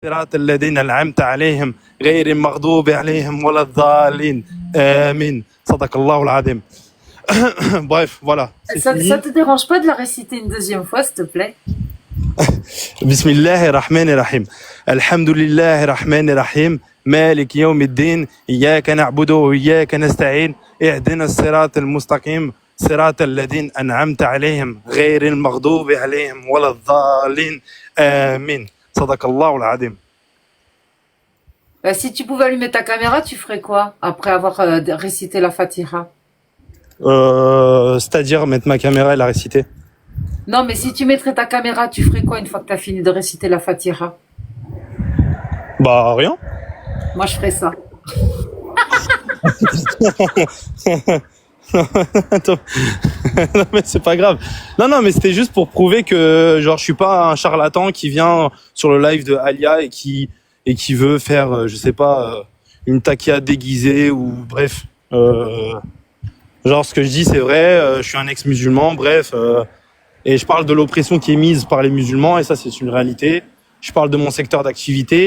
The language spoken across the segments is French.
صراط الذين أنعمت عليهم غير المغضوب عليهم ولا الضالين آمين صدق الله العظيم. Bref, voilà. Ça te dérange pas de la réciter une deuxième fois, s'il te plaît? بسم الله الرحمن الرحيم الحمد لله الرحمن الرحيم مالك يوم الدين إياك نعبد وإياك نستعين اهدنا الصراط المستقيم صراط الذين أنعمت عليهم غير المغضوب عليهم ولا الضالين آمين صدق الله العظيم. Bah, si tu pouvais allumer ta caméra, tu ferais quoi après avoir récité la Fatiha? C'est-à-dire mettre ma caméra et la réciter. Non, mais si tu mettrais ta caméra, tu ferais quoi une fois que tu as fini de réciter la Fatiha? Bah rien. Moi, je ferais ça. Attends. Non mais c'est pas grave. Non mais c'était juste pour prouver que genre je suis pas un charlatan qui vient sur le live de Alia et qui veut faire je sais pas une takia déguisée ou bref genre ce que je dis c'est vrai, je suis un ex-musulman bref et je parle de l'oppression qui est mise par les musulmans et ça c'est une réalité. Je parle de mon secteur d'activité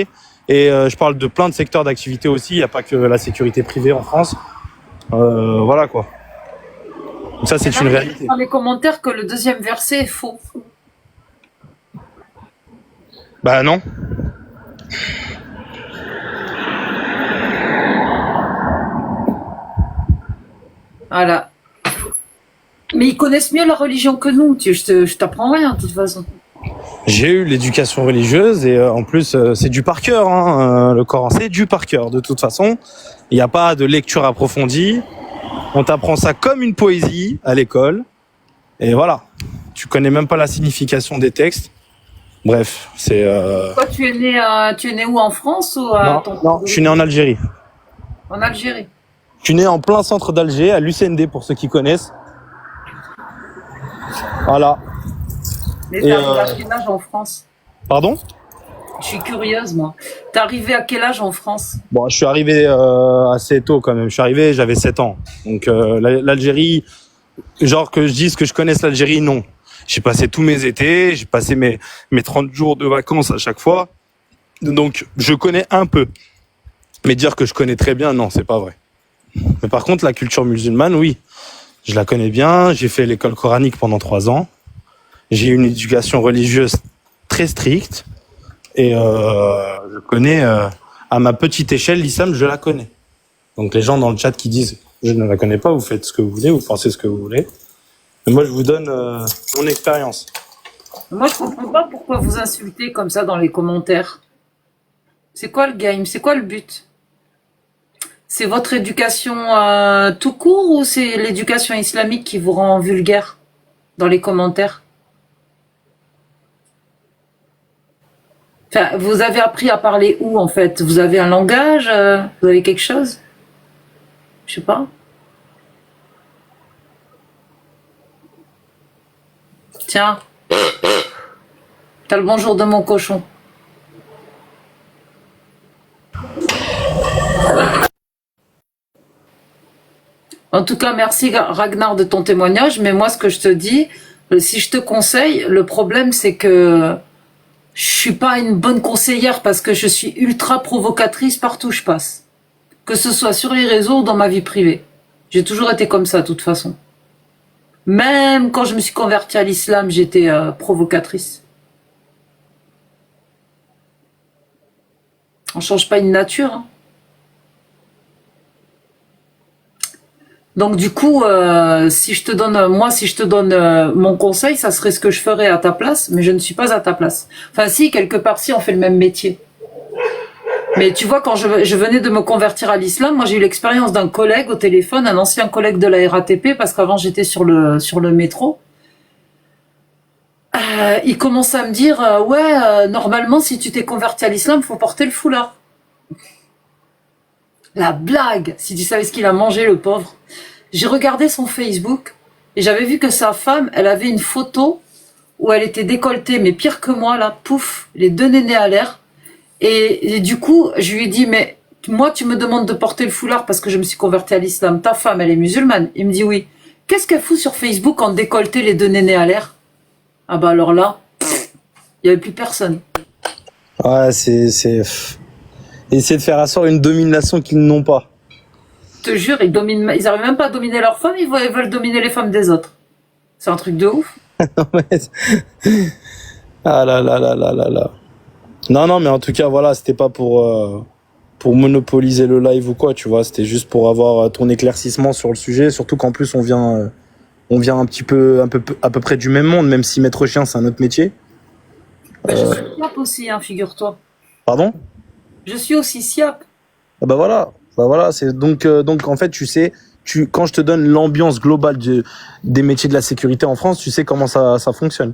et je parle de plein de secteurs d'activité aussi, il y a pas que la sécurité privée en France. Voilà quoi. Donc ça, c'est une réalité. Dans les commentaires que le deuxième verset est faux. Bah non. Voilà. Mais ils connaissent mieux la religion que nous. Je t'apprends rien de toute façon. J'ai eu l'éducation religieuse et en plus c'est du par cœur. Hein. Le Coran c'est du par cœur. De toute façon, il n'y a pas de lecture approfondie. On t'apprend ça comme une poésie à l'école. Et voilà. Tu connais même pas la signification des textes. Bref, c'est... Toi, tu es né où, en France ou Non, je suis né en Algérie. En Algérie. Je suis né en plein centre d'Alger, à l'UCND pour ceux qui connaissent. Voilà. Mais t'es arrivé à quel âge en France? Pardon? Je suis curieuse, moi. T'es arrivé à quel âge en France? Bon, je suis arrivé assez tôt quand même. Je suis arrivé, j'avais 7 ans. Donc l'Algérie, genre que je dise que je connaisse l'Algérie, non. J'ai passé tous mes étés, j'ai passé mes 30 jours de vacances à chaque fois. Donc je connais un peu. Mais dire que je connais très bien, non, c'est pas vrai. Mais par contre, la culture musulmane, oui. Je la connais bien. J'ai fait l'école coranique pendant 3 ans. J'ai eu une éducation religieuse très stricte. Et je connais, à ma petite échelle, l'islam, je la connais. Donc les gens dans le chat qui disent « je ne la connais pas », vous faites ce que vous voulez, vous pensez ce que vous voulez. Mais moi, je vous donne mon expérience. Moi, je comprends pas pourquoi vous insultez comme ça dans les commentaires. C'est quoi le game? C'est quoi le but? C'est votre éducation tout court ou c'est l'éducation islamique qui vous rend vulgaire dans les commentaires? Enfin, vous avez appris à parler où en fait? Vous avez un langage? Vous avez quelque chose? Je sais pas. Tiens. T'as le bonjour de mon cochon. En tout cas, merci Ragnar de ton témoignage. Mais moi, ce que je te dis, si je te conseille, le problème c'est que je suis pas une bonne conseillère parce que je suis ultra provocatrice partout où je passe. Que ce soit sur les réseaux ou dans ma vie privée. J'ai toujours été comme ça, de toute façon. Même quand je me suis convertie à l'islam, j'étais provocatrice. On change pas une nature. Hein. Donc du coup, si je te donne mon conseil, ça serait ce que je ferais à ta place, mais je ne suis pas à ta place. Enfin si, quelque part si, on fait le même métier. Mais tu vois, quand je venais de me convertir à l'islam, moi j'ai eu l'expérience d'un collègue au téléphone, un ancien collègue de la RATP, parce qu'avant j'étais sur le métro. Il commençait à me dire, normalement si tu t'es converti à l'islam, faut porter le foulard. La blague, si tu savais ce qu'il a mangé, le pauvre. J'ai regardé son Facebook et j'avais vu que sa femme, elle avait une photo où elle était décolletée, mais pire que moi, là, pouf, les 2 nénés à l'air. Et du coup, je lui ai dit, mais moi, tu me demandes de porter le foulard parce que je me suis convertie à l'islam. Ta femme, elle est musulmane. Il me dit oui. Qu'est-ce qu'elle fout sur Facebook en décolleté les 2 nénés à l'air? Ah bah alors là, il n'y avait plus personne. Ouais, essayer de faire asseoir une domination qu'ils n'ont pas. Je te jure, ils arrivent même pas à dominer leurs femmes, ils veulent dominer les femmes des autres. C'est un truc de ouf. Ah là là là là là là. Non, non, mais en tout cas, voilà, c'était pas pour monopoliser le live ou quoi, tu vois. C'était juste pour avoir ton éclaircissement sur le sujet. Surtout qu'en plus, on vient un petit peu, à peu près du même monde, même si maître chien, c'est un autre métier. Bah, je suis SIAP aussi, hein, figure-toi. Pardon? Je suis aussi SIAP. Ah bah voilà. Bah voilà, c'est donc en fait, tu sais, quand je te donne l'ambiance globale des métiers de la sécurité en France, tu sais comment ça fonctionne.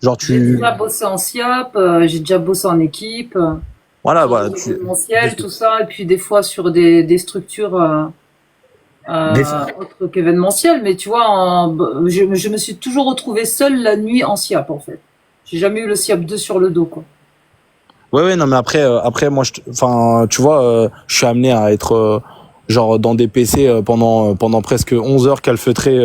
Genre J'ai déjà bossé en SIAP, j'ai déjà bossé en équipe, voilà, sur voilà, des événementiels, tout ça, et puis des fois sur des structures des- autres qu'événementielles. Mais tu vois, je me suis toujours retrouvée seule la nuit en SIAP, en fait. J'ai jamais eu le SIAP 2 sur le dos, quoi. Ouais, non, mais après, moi, enfin, tu vois, je suis amené à être, genre, dans des PC pendant presque 11 heures calfeutré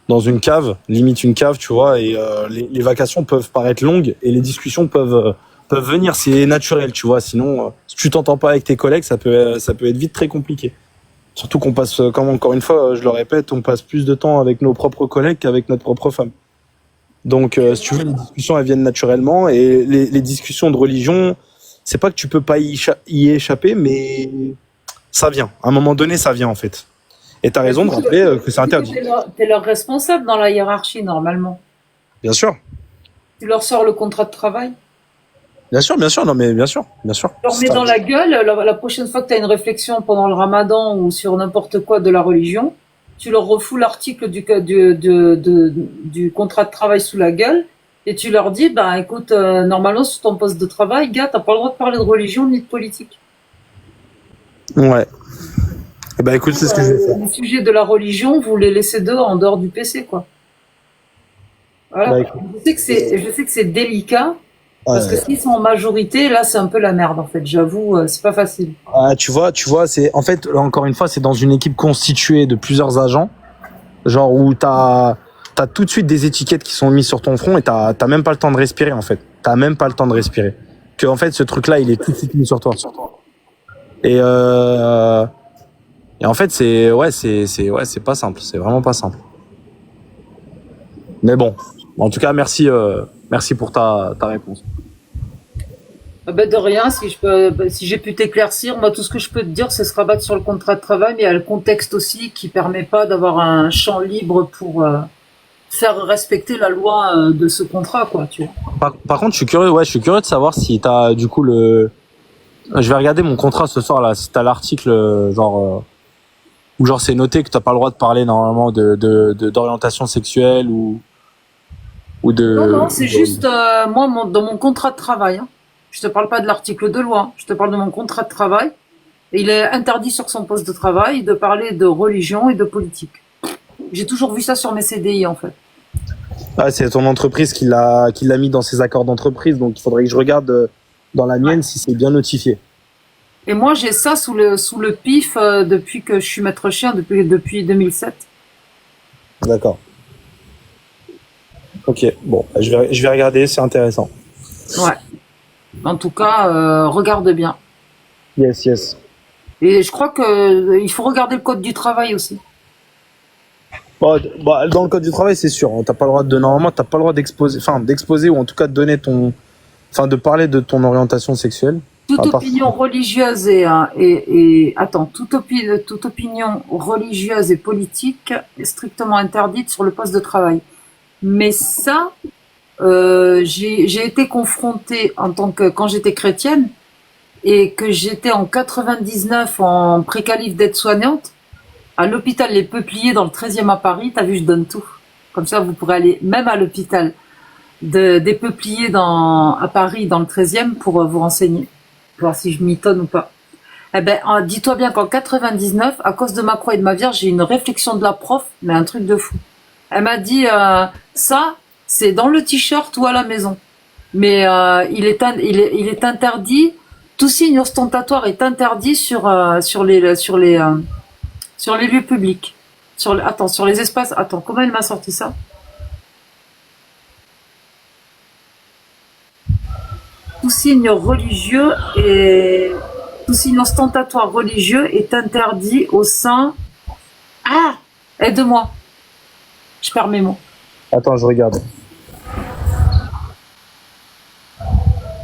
dans une cave, limite une cave, tu vois, et les vacations peuvent paraître longues et les discussions peuvent venir, c'est naturel, tu vois. Sinon, si tu t'entends pas avec tes collègues, ça peut être vite très compliqué. Surtout qu'on passe, comme encore une fois, je le répète, on passe plus de temps avec nos propres collègues qu'avec notre propre femme. Donc, si tu veux, les discussions, elles viennent naturellement. Et les discussions de religion, c'est pas que tu peux pas y échapper, mais ça vient. À un moment donné, ça vient, en fait. Et t'as raison de rappeler que c'est interdit. T'es leur responsable dans la hiérarchie, normalement. Bien sûr. Tu leur sors le contrat de travail. Bien sûr, non, mais bien sûr, bien sûr. Tu leur mets dans la gueule, la prochaine fois que tu as une réflexion pendant le ramadan ou sur n'importe quoi de la religion, tu leur refous l'article du contrat de travail sous la gueule et tu leur dis, bah écoute, normalement sur ton poste de travail, gars, t'as pas le droit de parler de religion ni de politique. Ouais. Eh ben, écoute, c'est ce que je vais faire. Les sujets de la religion, vous les laissez dehors, en dehors du PC, quoi. Voilà. Bah, écoute. Je sais que c'est délicat, parce que Ouais. s'ils sont en majorité, là, c'est un peu la merde, en fait. J'avoue, c'est pas facile. Ah, tu vois, c'est, en fait, encore une fois, c'est dans une équipe constituée de plusieurs agents, genre où t'as tout de suite des étiquettes qui sont mises sur ton front et t'as même pas le temps de respirer, en fait. T'as même pas le temps de respirer. Que, en fait, ce truc-là, il est tout de suite mis sur toi. Et, et en fait, c'est pas simple. C'est vraiment pas simple. Mais bon. En tout cas, merci pour ta réponse. Ah ben de rien, si j'ai pu t'éclaircir, moi tout ce que je peux te dire, c'est se rabattre sur le contrat de travail, mais il y a le contexte aussi qui permet pas d'avoir un champ libre pour faire respecter la loi de ce contrat, quoi, tu vois. Par contre, je suis curieux de savoir si t'as, du coup, je vais regarder mon contrat ce soir, là, si t'as l'article, où genre c'est noté que t'as pas le droit de parler normalement d'orientation sexuelle ou Non, c'est juste moi dans mon contrat de travail. Hein. Je te parle pas de l'article de loi, je te parle de mon contrat de travail. Il est interdit sur son poste de travail de parler de religion et de politique. J'ai toujours vu ça sur mes CDI en fait. Ah, c'est ton entreprise qui l'a mis dans ses accords d'entreprise, donc il faudrait que je regarde dans la mienne si c'est bien notifié. Et moi j'ai ça sous le pif depuis que je suis maître chien depuis 2007. D'accord. Ok, bon, je vais regarder, c'est intéressant. Ouais. En tout cas, regarde bien. Yes. Et je crois que il faut regarder le code du travail aussi. Bon, dans le code du travail, c'est sûr, hein, normalement, t'as pas le droit d'exposer ou en tout cas de donner de parler de ton orientation sexuelle. Toute opinion religieuse toute opinion religieuse et politique est strictement interdite sur le poste de travail. Mais ça, j'ai été confrontée quand j'étais chrétienne et que j'étais en 99 en précalif d'aide-soignante à l'hôpital Les Peupliers dans le 13e à Paris. T'as vu, je donne tout. Comme ça, vous pourrez aller même à l'hôpital des Peupliers à Paris dans le 13e pour vous renseigner, voir si je m'étonne ou pas. Eh ben, dis-toi bien qu'en 99, à cause de ma croix et de ma vierge, j'ai eu une réflexion de la prof, mais un truc de fou. Elle m'a dit, ça, c'est dans le t-shirt ou à la maison. Mais il est interdit, tout signe ostentatoire est interdit sur les lieux publics. Sur les espaces. Attends, comment elle m'a sorti ça? tout signe religieux et tout signe ostentatoire religieux est interdit au sein. Ah, aide-moi. Je perds mes mots. Attends, je regarde.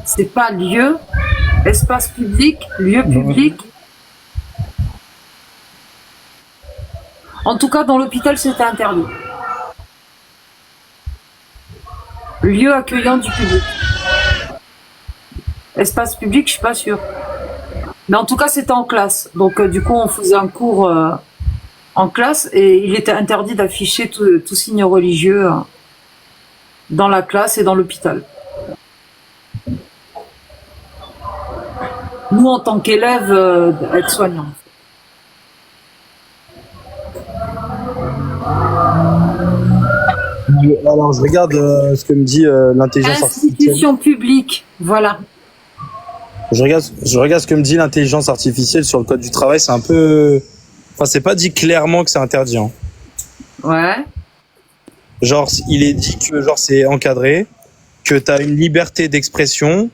C'est pas lieu, espace public, lieu public. En tout cas, dans l'hôpital, c'était interdit. Lieu accueillant du public. Espace public, je suis pas sûre. Mais en tout cas, c'était en classe. Donc, du coup, on faisait un cours en classe et il était interdit d'afficher tout signe religieux dans la classe et dans l'hôpital. Nous, en tant qu'élèves, aides-soignants. Alors, je regarde ce que me dit l'intelligence artificielle. Institution publique, voilà. Je regarde ce que me dit l'intelligence artificielle sur le code du travail. C'est un peu... Enfin, c'est pas dit clairement que c'est interdit. Hein. Ouais. Genre, il est dit que genre c'est encadré, que tu as une liberté d'expression,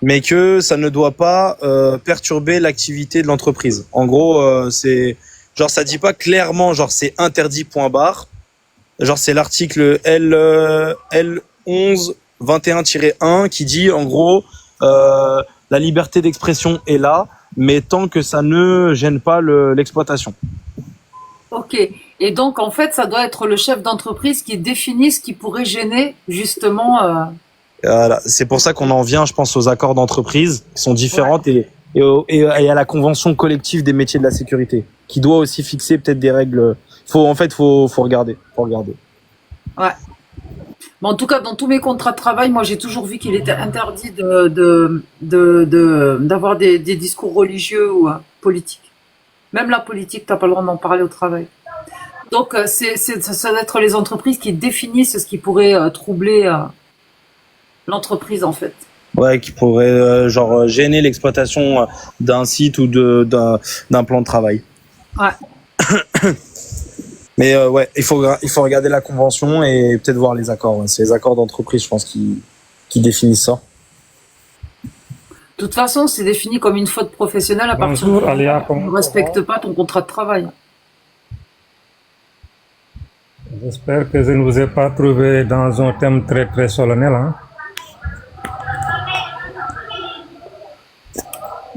mais que ça ne doit pas perturber l'activité de l'entreprise. En gros, c'est... Genre, ça dit pas clairement, genre, c'est interdit, point barre. Genre, c'est l'article L1121-1 qui dit, en gros, la liberté d'expression est là, mais tant que ça ne gêne pas l'exploitation. Ok. Et donc, en fait, ça doit être le chef d'entreprise qui définit ce qui pourrait gêner, justement... Voilà. C'est pour ça qu'on en vient, je pense, aux accords d'entreprise qui sont différentes et à la convention collective des métiers de la sécurité, qui doit aussi fixer peut-être des règles. Faut regarder. Ouais. Mais en tout cas, dans tous mes contrats de travail, moi, j'ai toujours vu qu'il était interdit d'avoir des discours religieux ou politiques. Même la politique, t'as pas le droit d'en parler au travail. Donc, ça doit être les entreprises qui définissent ce qui pourrait troubler l'entreprise, en fait. Ouais, qui pourrait genre gêner l'exploitation d'un site ou d'un plan de travail. Ouais. Mais ouais, il faut regarder la convention et peut-être voir les accords. Ouais. C'est les accords d'entreprise, je pense, qui définissent ça. De toute façon, c'est défini comme une faute professionnelle à partir du moment où tu ne respectes pas ton contrat de travail. J'espère que je ne vous ai pas trouvé dans un thème très très solennel. Hein?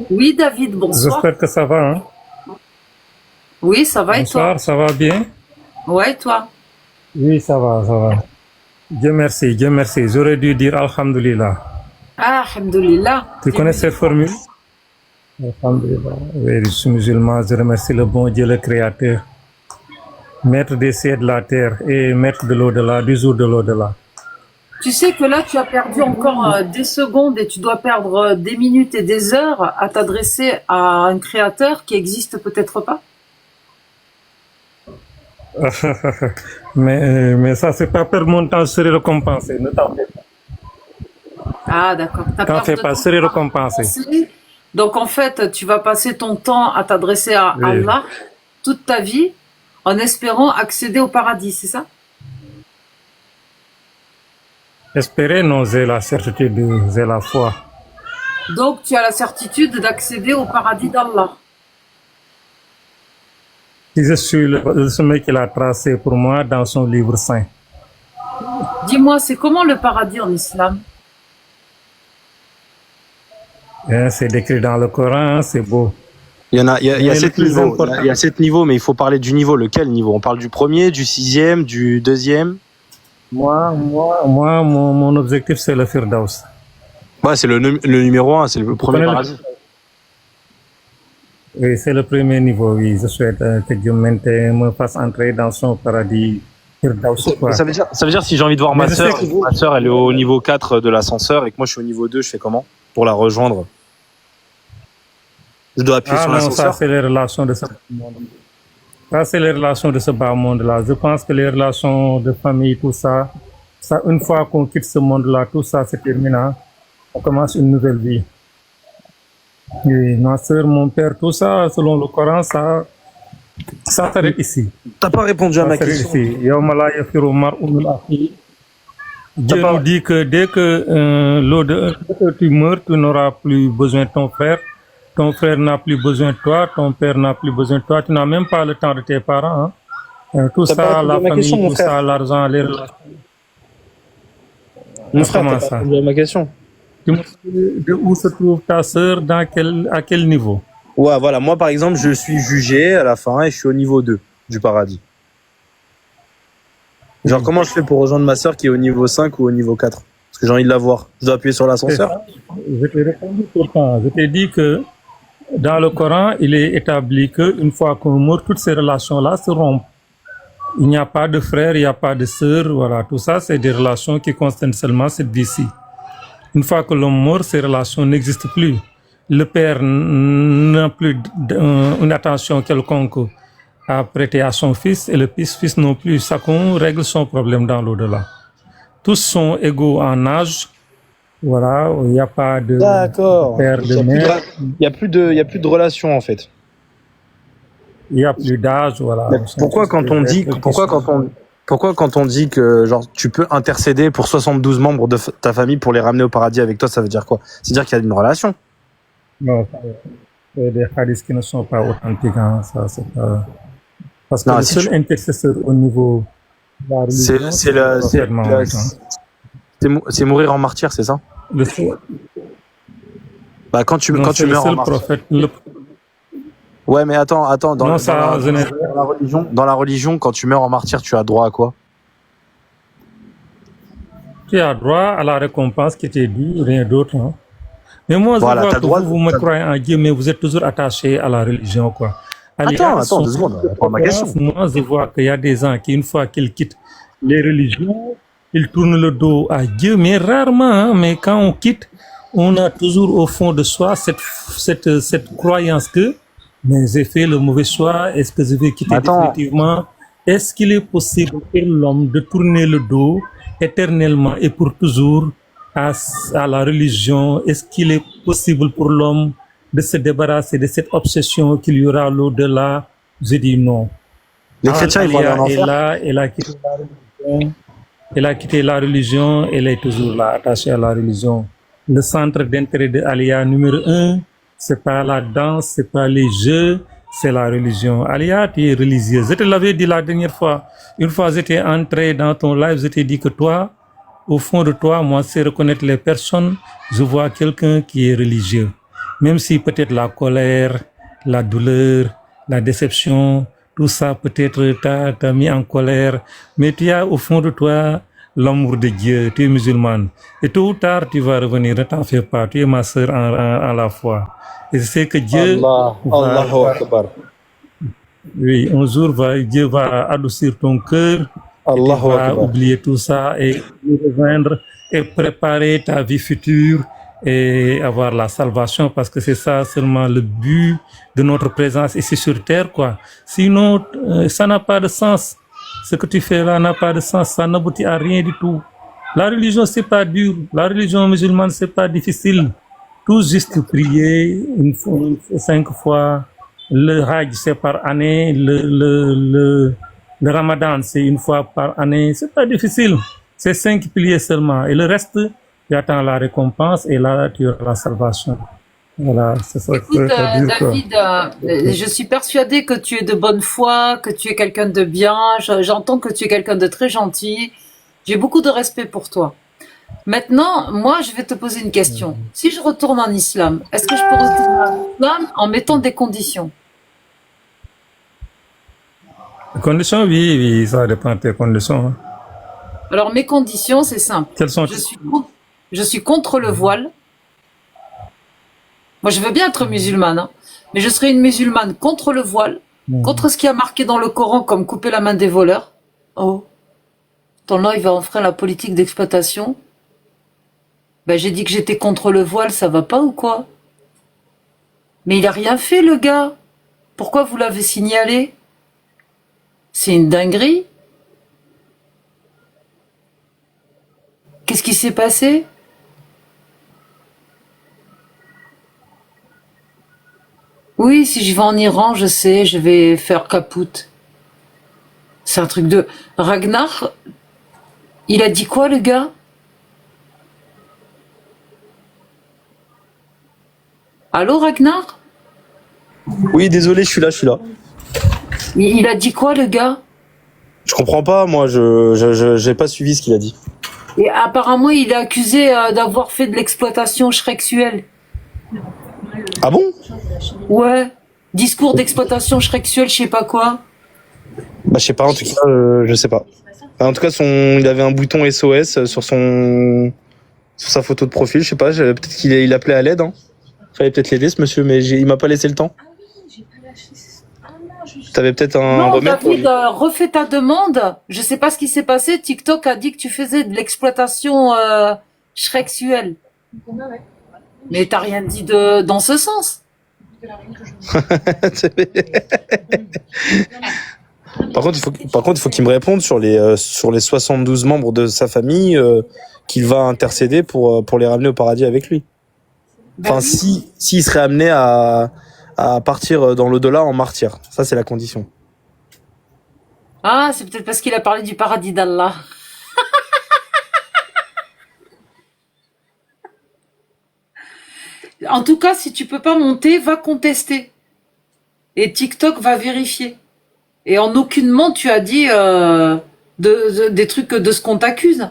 Oui, David, bonsoir. J'espère que ça va. Hein? Oui, ça va bonsoir, et toi? Ça va bien? Ouais, et toi? Oui, ça va, ça va. Dieu merci, Dieu merci. J'aurais dû dire Alhamdulillah. Ah, Alhamdulillah. Tu connais cette formule? Alhamdulillah. Oui, je suis musulman, je remercie le bon Dieu, le Créateur, maître des cieux de la terre et maître de l'au-delà, du jour de l'au-delà. Tu sais que là, tu as perdu encore des secondes et tu dois perdre des minutes et des heures à t'adresser à un créateur qui existe peut-être pas. mais ça, c'est pas perdre mon temps, je serai récompensé. Ne t'en fais pas. Ah, d'accord. T'en fais pas, je serai récompensé. Donc, en fait, tu vas passer ton temps à t'adresser à Allah toute ta vie en espérant accéder au paradis, c'est ça? Espérer, non, j'ai la certitude, j'ai la foi. Donc, tu as la certitude d'accéder au paradis d'Allah. Si je suis le chemin qu'il a tracé pour moi dans son livre saint. Dis-moi, c'est comment le paradis en islam? C'est décrit dans le Coran, c'est beau. Il y a 7 niveaux. Il y a 7 niveaux, mais il faut parler du niveau. Lequel niveau? On parle du premier, du 6e, du 2e? Moi, mon objectif, c'est le Firdaus. Ouais, c'est le numéro 1, c'est le premier paradis. Oui, c'est le premier niveau, oui. Je souhaite que Dieu me fasse entrer dans son paradis. Firdaus, ça veut dire si j'ai envie de voir ma sœur, elle est au niveau 4 de l'ascenseur et que moi je suis au niveau 2, je fais comment pour la rejoindre? Je dois appuyer sur l'ascenseur? Ça, c'est les relations de ce monde. Ça, c'est les relations de ce bas monde-là. Je pense que les relations de famille, tout ça, une fois qu'on quitte ce monde-là, tout ça, c'est terminé. On commence une nouvelle vie. Oui, ma soeur, mon père, tout ça, selon le Coran, ça s'arrête ici. T'as pas répondu à ma question. T'as Dieu pas... nous dit que dès que dès que tu meurs, tu n'auras plus besoin de ton frère n'a plus besoin de toi, ton père n'a plus besoin de toi, tu n'as même pas le temps de tes parents. Hein. Tout T'as pas ça, répondu la à ma question, famille, mon tout frère. ça, l'argent, les relations. Mon frère, t'as Comment pas ça? répondu à ma question. Tu me dis de où se trouve ta sœur, à quel niveau? Ouais, voilà. Moi, par exemple, je suis jugé à la fin et je suis au niveau 2 du paradis. Genre, Oui. comment je fais pour rejoindre ma sœur qui est au niveau 5 ou au niveau 4? Parce que j'ai envie de la voir. Je dois appuyer sur C'est l'ascenseur? ça. Je t'ai répondu pourtant. Je t'ai dit que dans le Coran, il est établi qu'une fois qu'on meurt, toutes ces relations-là se rompent. Il n'y a pas de frère, il n'y a pas de sœur, voilà. Tout ça, c'est des relations qui concernent seulement cette vie-ci. Une fois que l'homme meurt, ces relations n'existent plus. Le père n'a plus une attention quelconque à prêter à son fils et le fils non plus. Chacun règle son problème dans l'au-delà. Tous sont égaux en âge. Voilà, il n'y a pas de D'accord. père, Il de y a plus de, mère, il y a plus de relation, en fait. il n'y a plus d'âge, voilà. Mais pourquoi quand on dit, pourquoi quand on dit que, genre, tu peux intercéder pour 72 membres de ta famille pour les ramener au paradis avec toi, ça veut dire quoi? C'est-à-dire qu'il y a une relation. Non, c'est des hadiths qui ne sont pas authentiques, hein, ça, c'est pas... Parce que Non, le si seul intercesseur au niveau de la religion, c'est le, le prophète Mahomet, hein. c'est mourir en martyr, c'est ça? Le seul, Bah, quand tu non, c'est le meurs en seul martyr. prophète. Ouais, mais attends, Non, ça, dans la religion, quand tu meurs en martyr, tu as droit à quoi? tu as droit à la récompense qui t'est due, rien d'autre. Hein. Mais moi, Voilà, je vois t'as que droit. vous me croyez en Dieu, mais vous êtes toujours attaché à la religion, quoi. Attends, 2 secondes, réponds à ma question. Moi, je vois qu'il y a des gens qui, une fois qu'ils quittent les religions, ils tournent le dos à Dieu, mais rarement, hein, mais quand on quitte, on a toujours au fond de soi cette croyance que, mais j'ai fait le mauvais choix, est-ce que je vais quitter définitivement? Est-ce qu'il est possible pour l'homme de tourner le dos éternellement et pour toujours à la religion? Est-ce qu'il est possible pour l'homme de se débarrasser de cette obsession qu'il y aura l'au-delà? Je dis non. Les chrétiens, ils vont aller en enfer. Elle a quitté la religion. Elle a quitté la religion, elle est toujours là, attachée à la religion. Le centre d'intérêt de Alia numéro 1, c'est pas la danse, c'est pas les jeux, c'est la religion. Alia, tu es religieuse. Je te l'avais dit la dernière fois. Une fois, j'étais entré dans ton live, je t'ai dit que toi, au fond de toi, moi, c'est reconnaître les personnes. Je vois quelqu'un qui est religieux. Même si peut-être la colère, la douleur, la déception, tout ça peut-être t'a mis en colère, mais tu as au fond de toi l'amour de Dieu, tu es musulmane. Et tôt ou tard, tu vas revenir, ne t'en fais pas, tu es ma sœur en la foi. Et je sais que Dieu oui, un jour, Dieu va adoucir ton cœur, tu vas oublier tout ça et rejoindre et préparer ta vie future et avoir la salvation, parce que c'est ça seulement le but de notre présence ici sur terre, quoi. Sinon, ça n'a pas de sens. Ce que tu fais là n'a pas de sens, ça n'aboutit à rien du tout. La religion, c'est pas dur. La religion musulmane, c'est pas difficile. Tout juste prier 5 fois. Le Hajj, c'est par année. Le Ramadan, c'est 1 fois par année. C'est pas difficile. C'est 5 piliers seulement. Et le reste, tu attends la récompense et là, tu auras la salvation. Voilà, c'est ça. Écoute, David, je suis persuadée que tu es de bonne foi, que tu es quelqu'un de bien. J'entends que tu es quelqu'un de très gentil. J'ai beaucoup de respect pour toi. Maintenant, moi, je vais te poser une question. Si je retourne en islam, est-ce que je peux retourner en islam en mettant des conditions? Les conditions, oui, ça dépend de tes conditions. Alors, mes conditions, c'est simple. Quelles sont je suis contre le voile. Moi, je veux bien être musulmane, hein, mais je serai une musulmane contre le voile, contre ce qui a marqué dans le Coran comme couper la main des voleurs. Oh, ton là, il va enfreindre la politique d'exploitation. Ben, j'ai dit que j'étais contre le voile, ça va pas ou quoi? Mais il a rien fait, le gars. Pourquoi vous l'avez signalé? C'est une dinguerie. Qu'est-ce qui s'est passé? Oui, si je vais en Iran, je sais, je vais faire capoute. C'est un truc de... Ragnar, il a dit quoi, le gars? Allô, Ragnar? Oui, désolé, je suis là. Il a dit quoi, le gars? Je comprends pas, moi, j'ai pas suivi ce qu'il a dit. Et apparemment, il est accusé d'avoir fait de l'exploitation sexuelle. Ah bon? Ouais. Discours d'exploitation sexuelle, je sais pas quoi. Bah, je sais pas, en tout cas, je sais pas. En tout cas, il avait un bouton SOS sur sa photo de profil, je sais pas, peut-être il appelait à l'aide, hein. Fallait peut-être l'aider, ce monsieur, mais il m'a pas laissé le temps. T'avais peut-être un Non, remède pour lui. David, refais ta demande. Je sais pas ce qui s'est passé. TikTok a dit que tu faisais de l'exploitation sexuelle. Mais t'as rien dit dans ce sens. Par contre, il faut qu'il me réponde sur les 72 membres de sa famille qu'il va intercéder pour les ramener au paradis avec lui. Enfin, s'il serait amené à partir dans l'au-delà en martyr. Ça, c'est la condition. Ah, c'est peut-être parce qu'il a parlé du paradis d'Allah. En tout cas, si tu peux pas monter, va contester. Et TikTok va vérifier. Et en aucunement, tu as dit des trucs de ce qu'on t'accuse.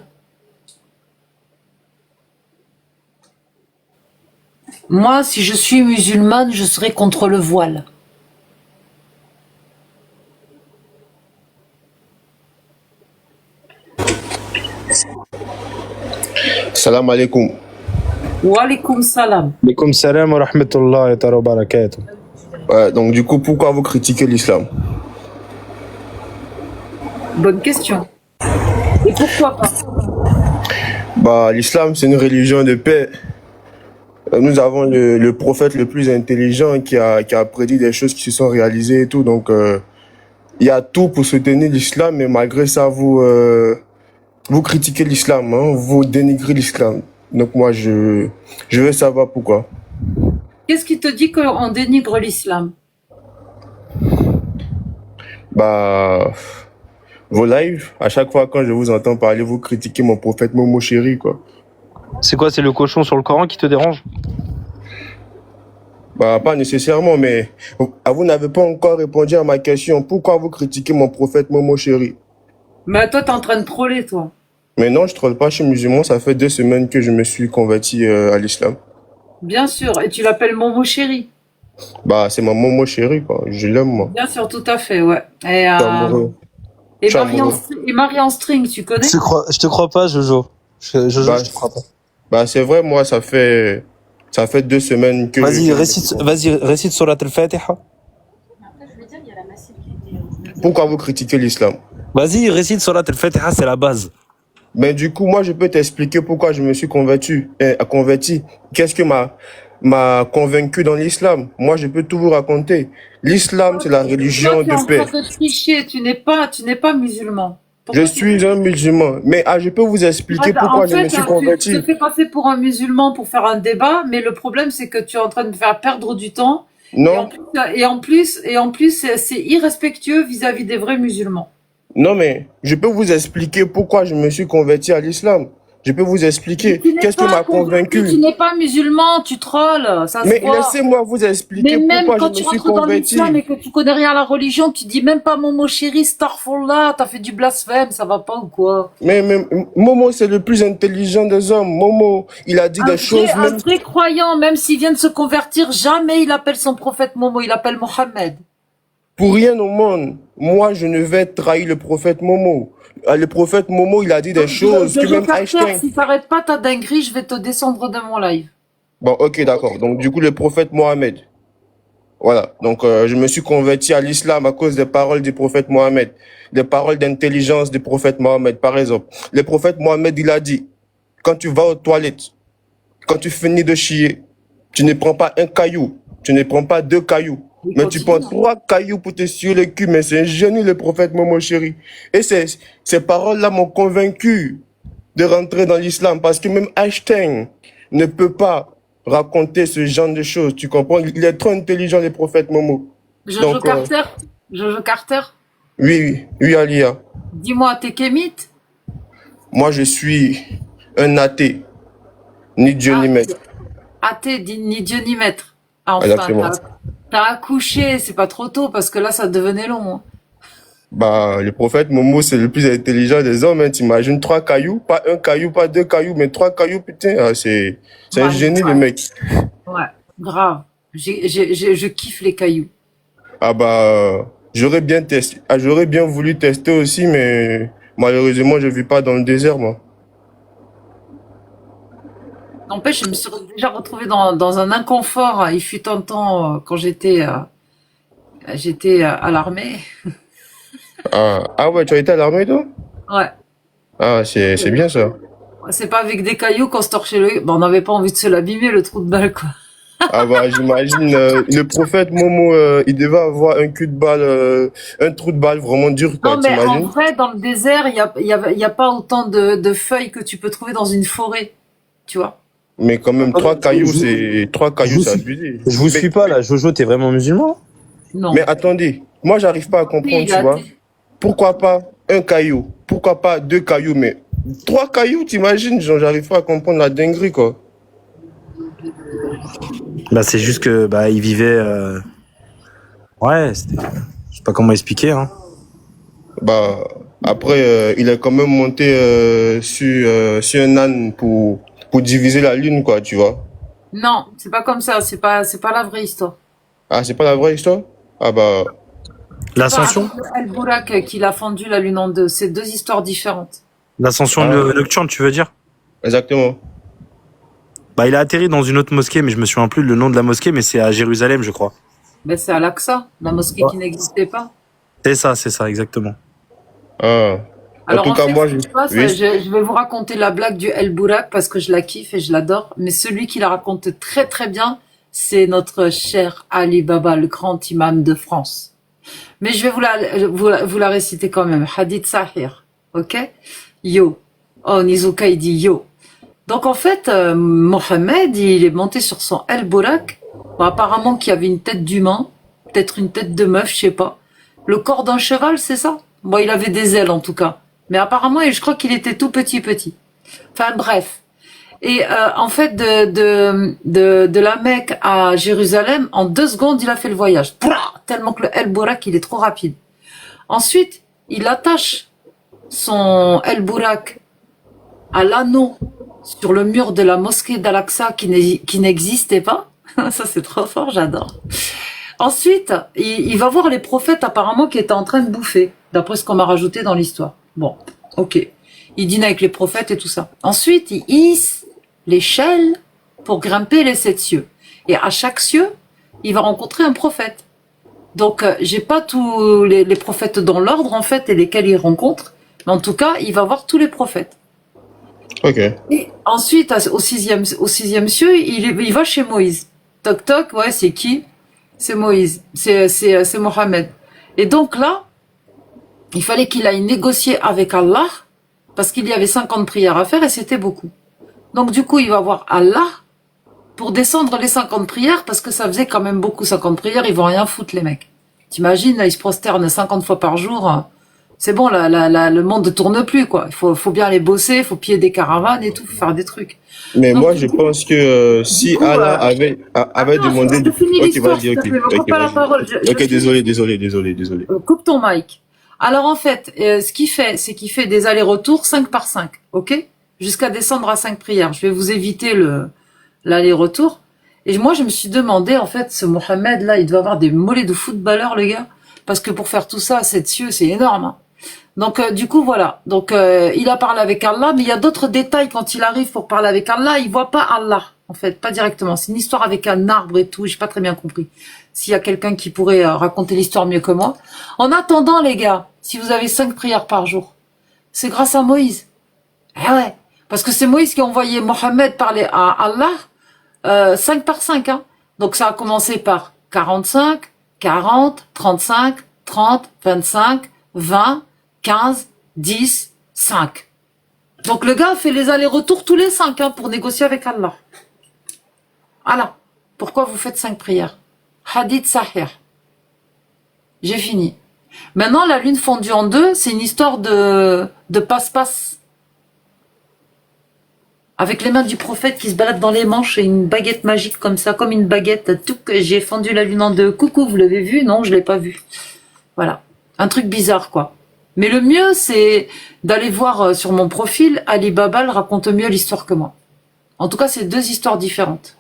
Moi, si je suis musulmane, je serai contre le voile. Salam alaikum. Wa alaykoum salam. Alaikum salam wa rahmatullahi wa barakatuh. Ouais, donc du coup, pourquoi vous critiquez l'islam? Bonne question. Et pourquoi pas? Bah, l'islam, c'est une religion de paix. Nous avons le prophète le plus intelligent qui a prédit des choses qui se sont réalisées et tout. Donc, il y a tout pour soutenir l'islam, mais malgré ça, vous critiquez l'islam, hein, vous dénigrez l'islam. Donc moi, je veux savoir pourquoi. Qu'est-ce qui te dit qu'on dénigre l'islam? Bah, vos lives, à chaque fois quand je vous entends parler, vous critiquez mon prophète Momo chéri, quoi. C'est quoi, c'est le cochon sur le Coran qui te dérange? Bah, pas nécessairement, mais vous n'avez pas encore répondu à ma question. Pourquoi vous critiquez mon prophète Momo chéri? Mais toi, t'es en train de troller, toi. Mais non, je troll pas, je suis musulman. Ça fait 2 semaines que je me suis converti à l'islam. Bien sûr. Et tu l'appelles Momo chéri. Bah, c'est ma Momo chéri, quoi. Je l'aime, moi. Bien sûr, tout à fait, ouais. Et, Je suis amoureux. et, Je suis Marie en, amoureux. et Marie en string, tu connais? Je te crois pas, Jojo. Jojo, Bah, je te crois pas. bah, c'est vrai, moi, ça fait 2 semaines que Vas-y, récite Surat al-Fatiha. Pourquoi vous critiquez l'islam? Vas-y, récite Surat al-Fatiha, c'est la base. Ben, du coup, moi, je peux t'expliquer pourquoi je me suis converti. Qu'est-ce que m'a convaincu dans l'islam? Moi, je peux tout vous raconter. L'islam, c'est la religion Toi, tu es en de paix. train de tricher. Tu n'es pas musulman. Je suis un musulman, mais je peux vous expliquer pourquoi je me suis Tu converti. te fais passer pour un musulman pour faire un débat, mais le problème, c'est que tu es en train de faire perdre du temps. Non, Et en plus, c'est irrespectueux vis-à-vis des vrais musulmans. non, mais je peux vous expliquer pourquoi je me suis converti à l'islam. Je peux vous expliquer Tu n'es qu'est-ce qui pas m'a convaincu, tu convaincu. n'es pas musulman, tu trolls, ça se Mais voit. laissez-moi vous Mais expliquer même pourquoi quand je tu me suis rentres dans converti. l'islam et que tu connais rien à la religion, tu dis même pas Momo chéri, starfallah, t'as fait du blasphème, ça va pas ou quoi? Mais Momo, c'est le plus intelligent des hommes. Momo, il a dit des choses Un même. vrai croyant, même s'il vient de se convertir, jamais il appelle son prophète Momo, il appelle Mohammed. Pour rien au monde, moi, je ne vais trahir le prophète Momo. Le prophète Momo, il a dit des choses que même Einstein... Si t'arrêtes pas ta dinguerie, je vais te descendre de mon live. Bon, ok, d'accord. Donc, du coup, le prophète Mohammed. Voilà. Donc, je me suis converti à l'islam à cause des paroles du prophète Mohammed. Des paroles d'intelligence du prophète Mohammed, par exemple. Le prophète Mohammed, il a dit, quand tu vas aux toilettes, quand tu finis de chier, tu ne prends pas un caillou, tu ne prends pas 2 cailloux, mais tu prends 3 cailloux pour te suer le cul. Mais c'est un génie, le prophète Momo chéri. Et ces paroles-là m'ont convaincu de rentrer dans l'islam, parce que même Einstein ne peut pas raconter ce genre de choses, tu comprends? Il est trop intelligent, le prophète Momo. Jojo Carter, Oui, Alia. dis-moi, t'es kémite? Moi, je suis un athée, ni Dieu ni maître. Athée, ni Dieu ni maître. Enfin, Exactement. t'as accouché, c'est pas trop tôt parce que là, ça devenait long, hein. Bah, le prophète Momo, c'est le plus intelligent des hommes, hein. T'imagines 3 cailloux, pas un caillou, pas 2 cailloux, mais 3 cailloux, putain. Ah, c'est un My génie, le God. mec. Ouais, grave. Je kiffe les cailloux. Ah bah, j'aurais bien testé, j'aurais bien voulu tester aussi, mais malheureusement, je vis pas dans le désert, moi. N'empêche, je me suis déjà retrouvée dans un inconfort. Il fut un temps quand j'étais à l'armée. Ah ouais, tu as été à l'armée, toi? Ouais. Ah, c'est bien ça. C'est pas avec des cailloux qu'on se torchait le... Bon, on n'avait pas envie de se l'abîmer, le trou de balle, quoi. Ah bah, j'imagine, le prophète Momo, il devait avoir un cul de balle, un trou de balle vraiment dur, quoi, Non, mais en t'imagines? vrai, dans le désert, il y a pas autant de feuilles que tu peux trouver dans une forêt, tu vois. Mais quand même, Ah, trois je cailloux, vous c'est suis, abusé. je vous suis Mais, pas là. Jojo, t'es vraiment musulman? mais Non. attendez, moi, j'arrive pas à Oui, comprendre, il tu a vois. été. Pourquoi pas un caillou? Pourquoi pas 2 cailloux? Mais 3 cailloux, t'imagines? Genre, j'arrive pas à comprendre la dinguerie, quoi. Bah, c'est juste que bah il vivait. Ouais, je sais pas comment expliquer. Hein. Bah, après, il est quand même monté sur un âne pour diviser la lune, quoi, tu vois. Non, c'est pas comme ça. C'est pas la vraie histoire. Ah, c'est pas la vraie histoire? Ah bah, C'est pas avec L'ascension, El Bourak qu'il a fendu la lune en deux. C'est deux histoires différentes. l'ascension ah, nocturne, tu veux dire? exactement. Bah, il a atterri dans une autre mosquée, mais je me souviens plus le nom de la mosquée, mais c'est à Jérusalem, je crois. Ben, c'est à l'Aqsa, la mosquée Ouais. qui n'existait pas. C'est ça, exactement. Ah. En Alors tout en cas, fait, ce moi, qui se passe, oui, je vais vous raconter la blague du El Bourak parce que je la kiffe et je l'adore. Mais celui qui la raconte très très bien, c'est notre cher Ali Baba, le grand imam de France. Mais je vais vous la réciter quand même. Hadith Sahir. Ok? Yo. Oh, Nizuka, il dit yo. Donc en fait, Mohamed, il est monté sur son El Bourak. Bon, apparemment qu'il y avait une tête d'humain, peut-être une tête de meuf, je sais pas. Le corps d'un cheval, c'est ça? Bon, il avait des ailes en tout cas. Mais apparemment, je crois qu'il était tout petit petit. Enfin bref. Et en fait, de la Mecque à Jérusalem, en 2 secondes, il a fait le voyage. Pouah, tellement que le El Bourak, il est trop rapide. Ensuite, il attache son El Bourak à l'anneau sur le mur de la mosquée d'Al-Aqsa qui n'existait pas. Ça, c'est trop fort, j'adore. Ensuite, il va voir les prophètes apparemment qui étaient en train de bouffer, d'après ce qu'on m'a rajouté dans l'histoire. Bon, ok. Il dîne avec les prophètes et tout ça. Ensuite, il hisse l'échelle pour grimper les 7 cieux. Et à chaque cieux, il va rencontrer un prophète. Donc, j'ai pas tous les prophètes dans l'ordre, en fait, et lesquels il rencontre. Mais en tout cas, il va voir tous les prophètes. ok. Et ensuite, au sixième cieux, il va chez Moïse. Toc toc, ouais, c'est qui? C'est Moïse, c'est Mohammed. Et donc là, il fallait qu'il aille négocier avec Allah, parce qu'il y avait 50 prières à faire et c'était beaucoup. Donc du coup, il va voir Allah pour descendre les 50 prières, parce que ça faisait quand même beaucoup 50 prières, ils vont rien foutre les mecs. T'imagines, là, ils se prosternent 50 fois par jour. C'est bon, le monde ne tourne plus, quoi. Faut bien aller bosser, faut piller des caravanes et tout, faut faire des trucs. Mais Donc, moi, je pense que du si coup, Allah avait attends, demandé... je finis Ok, l'histoire, vas-y, s'il te ok. plaît, me coupe Ok, pas la vas-y. parole. Ok, Je finis. désolé. Coupe ton mic. Alors en fait, ce qu'il fait, c'est qu'il fait des allers-retours 5 par 5, ok? Jusqu'à descendre à 5 prières. Je vais vous éviter l'aller-retour. Et moi, je me suis demandé, en fait, ce Mohamed, là, il doit avoir des mollets de footballeur, le gars. Parce que pour faire tout ça à 7 cieux, c'est énorme, hein. Donc du coup voilà. Donc il a parlé avec Allah, mais il y a d'autres détails quand il arrive pour parler avec Allah, il voit pas Allah en fait, pas directement. C'est une histoire avec un arbre et tout, j'ai pas très bien compris. S'il y a quelqu'un qui pourrait raconter l'histoire mieux que moi. En attendant les gars, si vous avez 5 prières par jour, c'est grâce à Moïse. Eh ouais, parce que c'est Moïse qui a envoyé Mohammed parler à Allah 5 par 5 hein. Donc ça a commencé par 45, 40, 35, 30, 25, 20 15, 10, 5. Donc le gars fait les allers-retours tous les 5 hein, pour négocier avec Allah. Voilà. Pourquoi vous faites 5 prières? Hadith Sahih. J'ai fini. Maintenant, la lune fondue en deux, c'est une histoire de passe-passe. avec les mains du prophète qui se baladent dans les manches et une baguette magique comme ça, comme une baguette. Tout que j'ai fendu la lune en deux. Coucou, vous l'avez vu? Non, je l'ai pas vu. Voilà, un truc bizarre quoi. Mais le mieux, c'est d'aller voir sur mon profil. Ali Babal raconte mieux l'histoire que moi. En tout cas, c'est deux histoires différentes.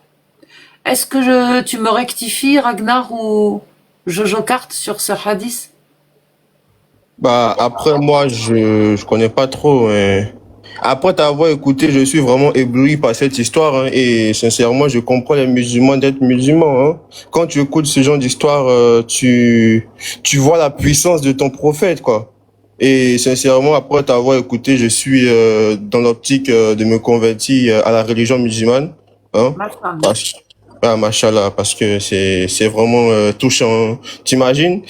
Est-ce que tu me rectifies, Ragnar ou Jojo Carte sur ce hadith? Bah, après, moi, je connais pas trop, mais après t'avoir écouté, je suis vraiment ébloui par cette histoire, hein, et sincèrement, je comprends les musulmans d'être musulmans, hein. Quand tu écoutes ce genre d'histoire, tu vois la puissance de ton prophète, quoi. Et sincèrement, après t'avoir écouté, je suis dans l'optique de me convertir à la religion musulmane, hein. Ma femme. Ah, machallah, parce que c'est vraiment touchant. T'imagines,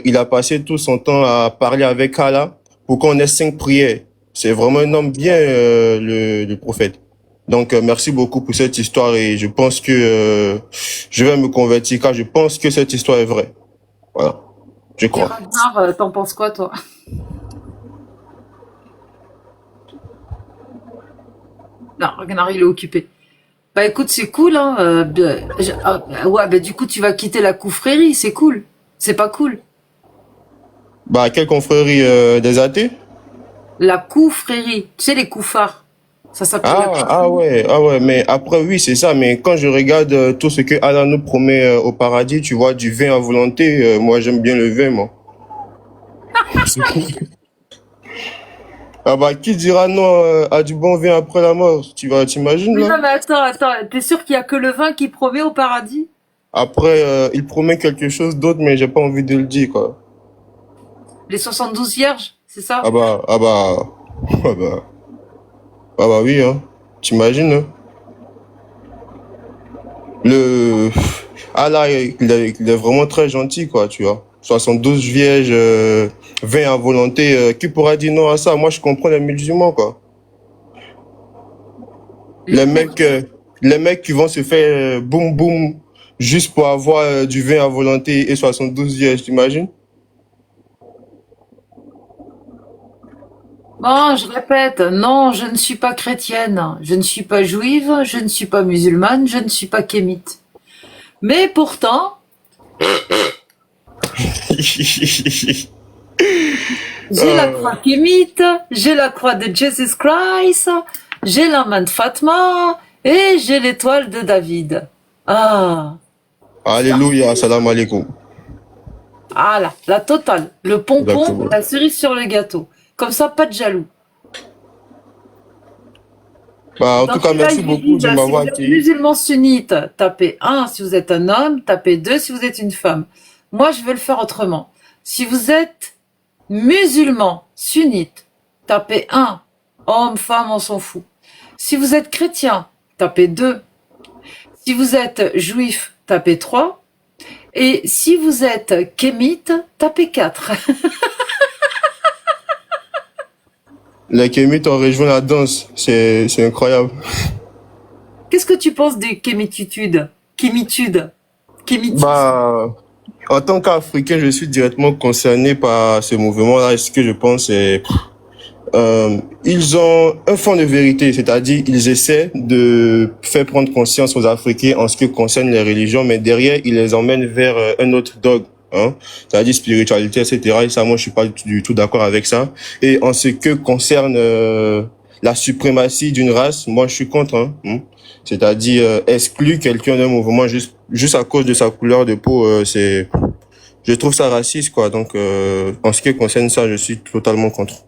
il a passé tout son temps à parler avec Allah pour qu'on ait 5 prières. C'est vraiment un homme bien, le prophète. Donc, merci beaucoup pour cette histoire et je pense que je vais me convertir car je pense que cette histoire est vraie. Voilà, je Et crois. Ragnar, t'en penses quoi, toi? Non, Ragnar, il est occupé. Bah écoute, c'est cool, hein. Ouais, bah du coup, tu vas quitter la confrérie, c'est cool. C'est pas cool. Bah, quelle confrérie des athées? La confrérie, tu sais, les koufars. Ça s'appelle la confrérie. Ah ouais, mais après, oui, c'est ça, mais quand je regarde tout ce que Allah nous promet au paradis, tu vois, du vin à volonté, moi, j'aime bien le vin, moi. C'est cool. Ah bah, qui dira non à du bon vin après la mort? T'imagines, Mais là? non, mais attends, t'es sûr qu'il y a que le vin qui promet au paradis? Après, il promet quelque chose d'autre, mais j'ai pas envie de le dire, quoi. Les 72 vierges, c'est ça? Ah bah, ah bah, ah bah oui, hein. T'imagines, hein? Le, ah là, il est vraiment très gentil, quoi, tu vois. 72 vierges, 20 à volonté, qui pourra dire non à ça? Moi, je comprends les musulmans, quoi. Les mecs, les mecs qui vont se faire boum boum juste pour avoir du vin à volonté et 72 vierges, t'imagines? Bon, je répète, non, je ne suis pas chrétienne, je ne suis pas juive, je ne suis pas musulmane, je ne suis pas kémite. Mais pourtant, j'ai la croix kémite, j'ai la croix de Jesus Christ, j'ai la main de Fatma et j'ai l'étoile de David. Ah, Alléluia, salam alaikum. ah là, la totale, le pompon, Exactement. la cerise sur le gâteau. Comme ça, pas de jaloux. Bah, en Dans tout cas, ce cas, merci il vous beaucoup dit, de si m'avoir vous êtes accueilli. musulman sunnite, tapez 1 si vous êtes un homme, tapez 2 si vous êtes une femme. Moi, je veux le faire autrement. Si vous êtes musulman sunnite, tapez 1. Homme, femme, on s'en fout. Si vous êtes chrétien, tapez 2. Si vous êtes juif, tapez 3. Et si vous êtes kémite, tapez 4. Les Kémites ont rejoint la danse. C'est incroyable. Qu'est-ce que tu penses des kémitudes? Kémitudes? Kémitisme? Bah, en tant qu'Africain, je suis directement concerné par ce mouvement-là. Et ce que je pense, c'est, ils ont un fond de vérité, c'est-à-dire ils essaient de faire prendre conscience aux Africains en ce qui concerne les religions, mais derrière, ils les emmènent vers un autre dogme, hein, c'est-à-dire spiritualité, etc. Et ça, moi, je suis pas du tout d'accord avec ça. Et en ce que concerne la suprématie d'une race, moi, je suis contre, hein. C'est-à-dire exclure quelqu'un d'un mouvement juste à cause de sa couleur de peau, je trouve ça raciste, quoi. Donc, en ce qui concerne ça, je suis totalement contre.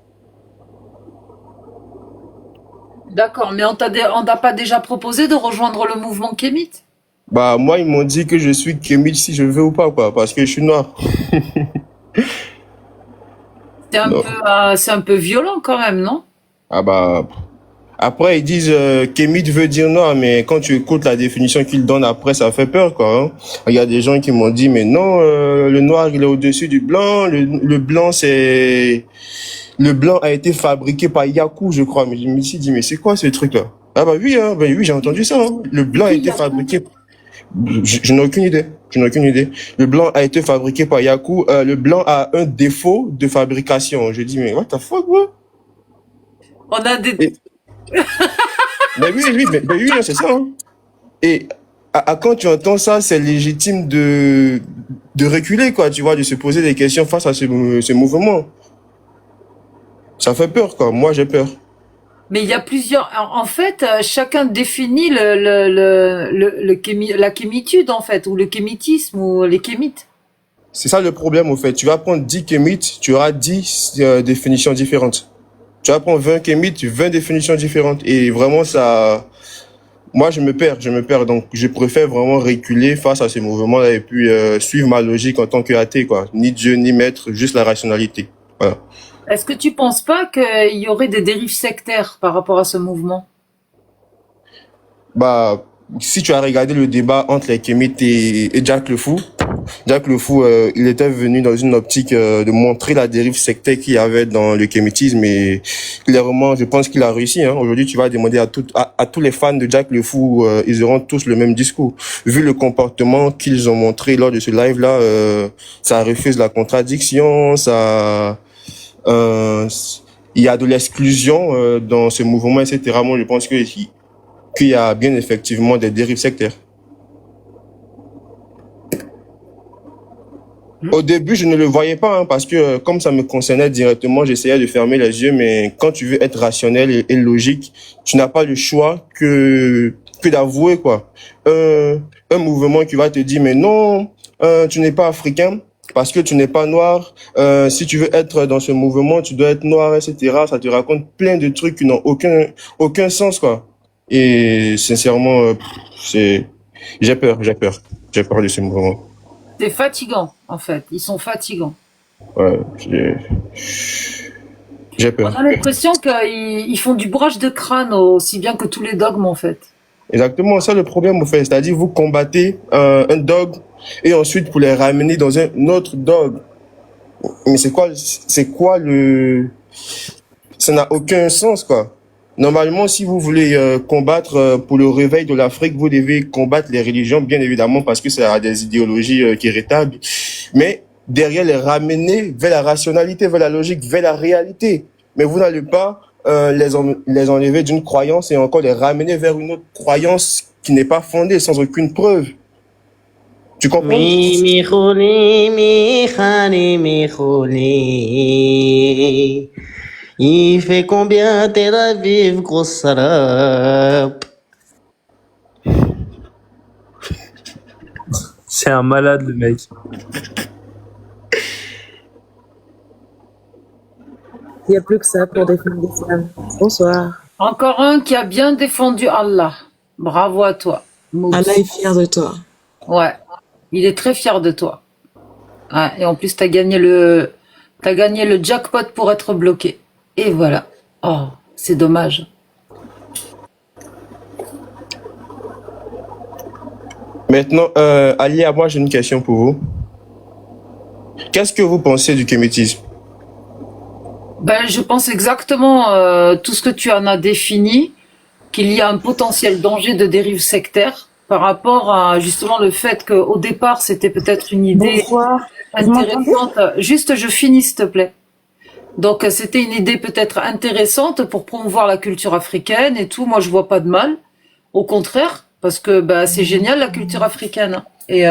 D'accord, mais on t'a pas déjà proposé de rejoindre le mouvement kémite? Bah, moi, ils m'ont dit que je suis kémite si je veux ou pas, quoi, parce que je suis noir. Non. C'est un peu violent quand même, non? Ah bah, après, ils disent kémite veut dire noir, mais quand tu écoutes la définition qu'ils donnent après, ça fait peur, quoi, hein. Il y a des gens qui m'ont dit, mais non, le noir, il est au-dessus du blanc, le blanc, c'est... Le blanc a été fabriqué par Yakou, je crois. Mais je me suis dit, mais c'est quoi ce truc-là? Ah bah oui, hein, bah oui, j'ai entendu ça, hein. Le blanc a été fabriqué... Je n'ai aucune idée. Je n'ai aucune idée. Le blanc a été fabriqué par Yakou. Le blanc a un défaut de fabrication. Je dis, mais what the fuck, ouais? On a des... Et- Mais oui, oui, mais oui, c'est ça. Hein. Et quand tu entends ça, c'est légitime de reculer, quoi, tu vois, de se poser des questions face à ce mouvement. Ça fait peur, quoi. Moi, j'ai peur. Mais il y a plusieurs. En fait, chacun définit la kémitude, en fait, ou le kémitisme, ou les kémites. C'est ça le problème, au fait. Tu vas prendre 10 kémites, tu auras 10 définitions différentes. Tu vas prendre 20 kémites, 20 définitions différentes. Et vraiment, ça... Moi, je me perds. Donc, je préfère vraiment reculer face à ces mouvements-là et puis suivre ma logique en tant qu'athée, quoi. Ni Dieu, ni maître, juste la rationalité. Voilà. Est-ce que tu penses pas qu'il y aurait des dérives sectaires par rapport à ce mouvement? Bah, si tu as regardé le débat entre les kémites et Jack le Fou, il était venu dans une optique de montrer la dérive sectaire qu'il y avait dans le kémitisme et clairement, je pense qu'il a réussi. Hein. Aujourd'hui, tu vas demander à tous les fans de Jack le Fou, ils auront tous le même discours. Vu le comportement qu'ils ont montré lors de ce live-là, ça refuse la contradiction, ça... il y a de l'exclusion dans ce mouvement, etc. Moi, je pense qu'il y a bien effectivement des dérives sectaires. Au début, je ne le voyais pas, hein, parce que comme ça me concernait directement, j'essayais de fermer les yeux, mais quand tu veux être rationnel et logique, tu n'as pas le choix que d'avouer, quoi. Un mouvement qui va te dire, mais non, tu n'es pas africain, parce que tu n'es pas noir, si tu veux être dans ce mouvement, tu dois être noir, etc. Ça te raconte plein de trucs qui n'ont aucun sens, quoi. Et sincèrement, j'ai peur de ce mouvement. C'est fatigant, en fait. Ils sont fatigants. Ouais, j'ai peur. On a l'impression qu'ils font du bourrage de crâne aussi bien que tous les dogmes, en fait. Exactement, ça le problème, en fait. C'est-à-dire, vous combattez un dogme et ensuite vous les ramenez dans un autre dogme. Mais c'est quoi ça n'a aucun sens, quoi. Normalement, si vous voulez combattre pour le réveil de l'Afrique, vous devez combattre les religions, bien évidemment, parce que ça a des idéologies qui rétablent. Mais derrière, les ramener vers la rationalité, vers la logique, vers la réalité. Mais vous n'allez pas les enlever d'une croyance et encore les ramener vers une autre croyance qui n'est pas fondée, sans aucune preuve. Tu comprends? Il fait combien Tel Aviv, gros salope? C'est un malade, le mec. Il n'y a plus que ça pour défendre l'islam. Bonsoir. Encore un qui a bien défendu Allah. Bravo à toi, Moubs. Allah est fier de toi. Ouais, il est très fier de toi. Ouais, et en plus, t'as gagné le jackpot pour être bloqué. Et voilà. Oh, c'est dommage. Maintenant, Alia, moi j'ai une question pour vous. Qu'est-ce que vous pensez du kémétisme? Ben, je pense exactement tout ce que tu en as défini, qu'il y a un potentiel danger de dérive sectaire par rapport à justement le fait qu'au départ, c'était peut-être une idée intéressante. Juste, je finis, s'il te plaît. Donc, c'était une idée peut-être intéressante pour promouvoir la culture africaine et tout. Moi, je vois pas de mal. Au contraire, parce que bah, c'est génial la culture africaine. Et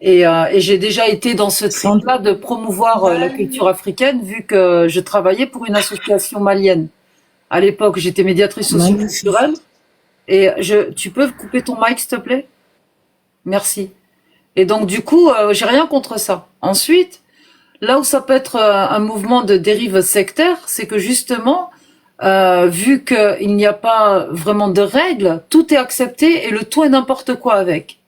j'ai déjà été dans ce trip-là de promouvoir la culture africaine, vu que je travaillais pour une association malienne. À l'époque, j'étais médiatrice socioculturelle. Et tu peux couper ton mic, s'il te plaît? Merci. Et donc, du coup, j'ai rien contre ça. Ensuite, là où ça peut être un mouvement de dérive sectaire, c'est que justement, vu qu'il n'y a pas vraiment de règles, tout est accepté et le tout est n'importe quoi avec.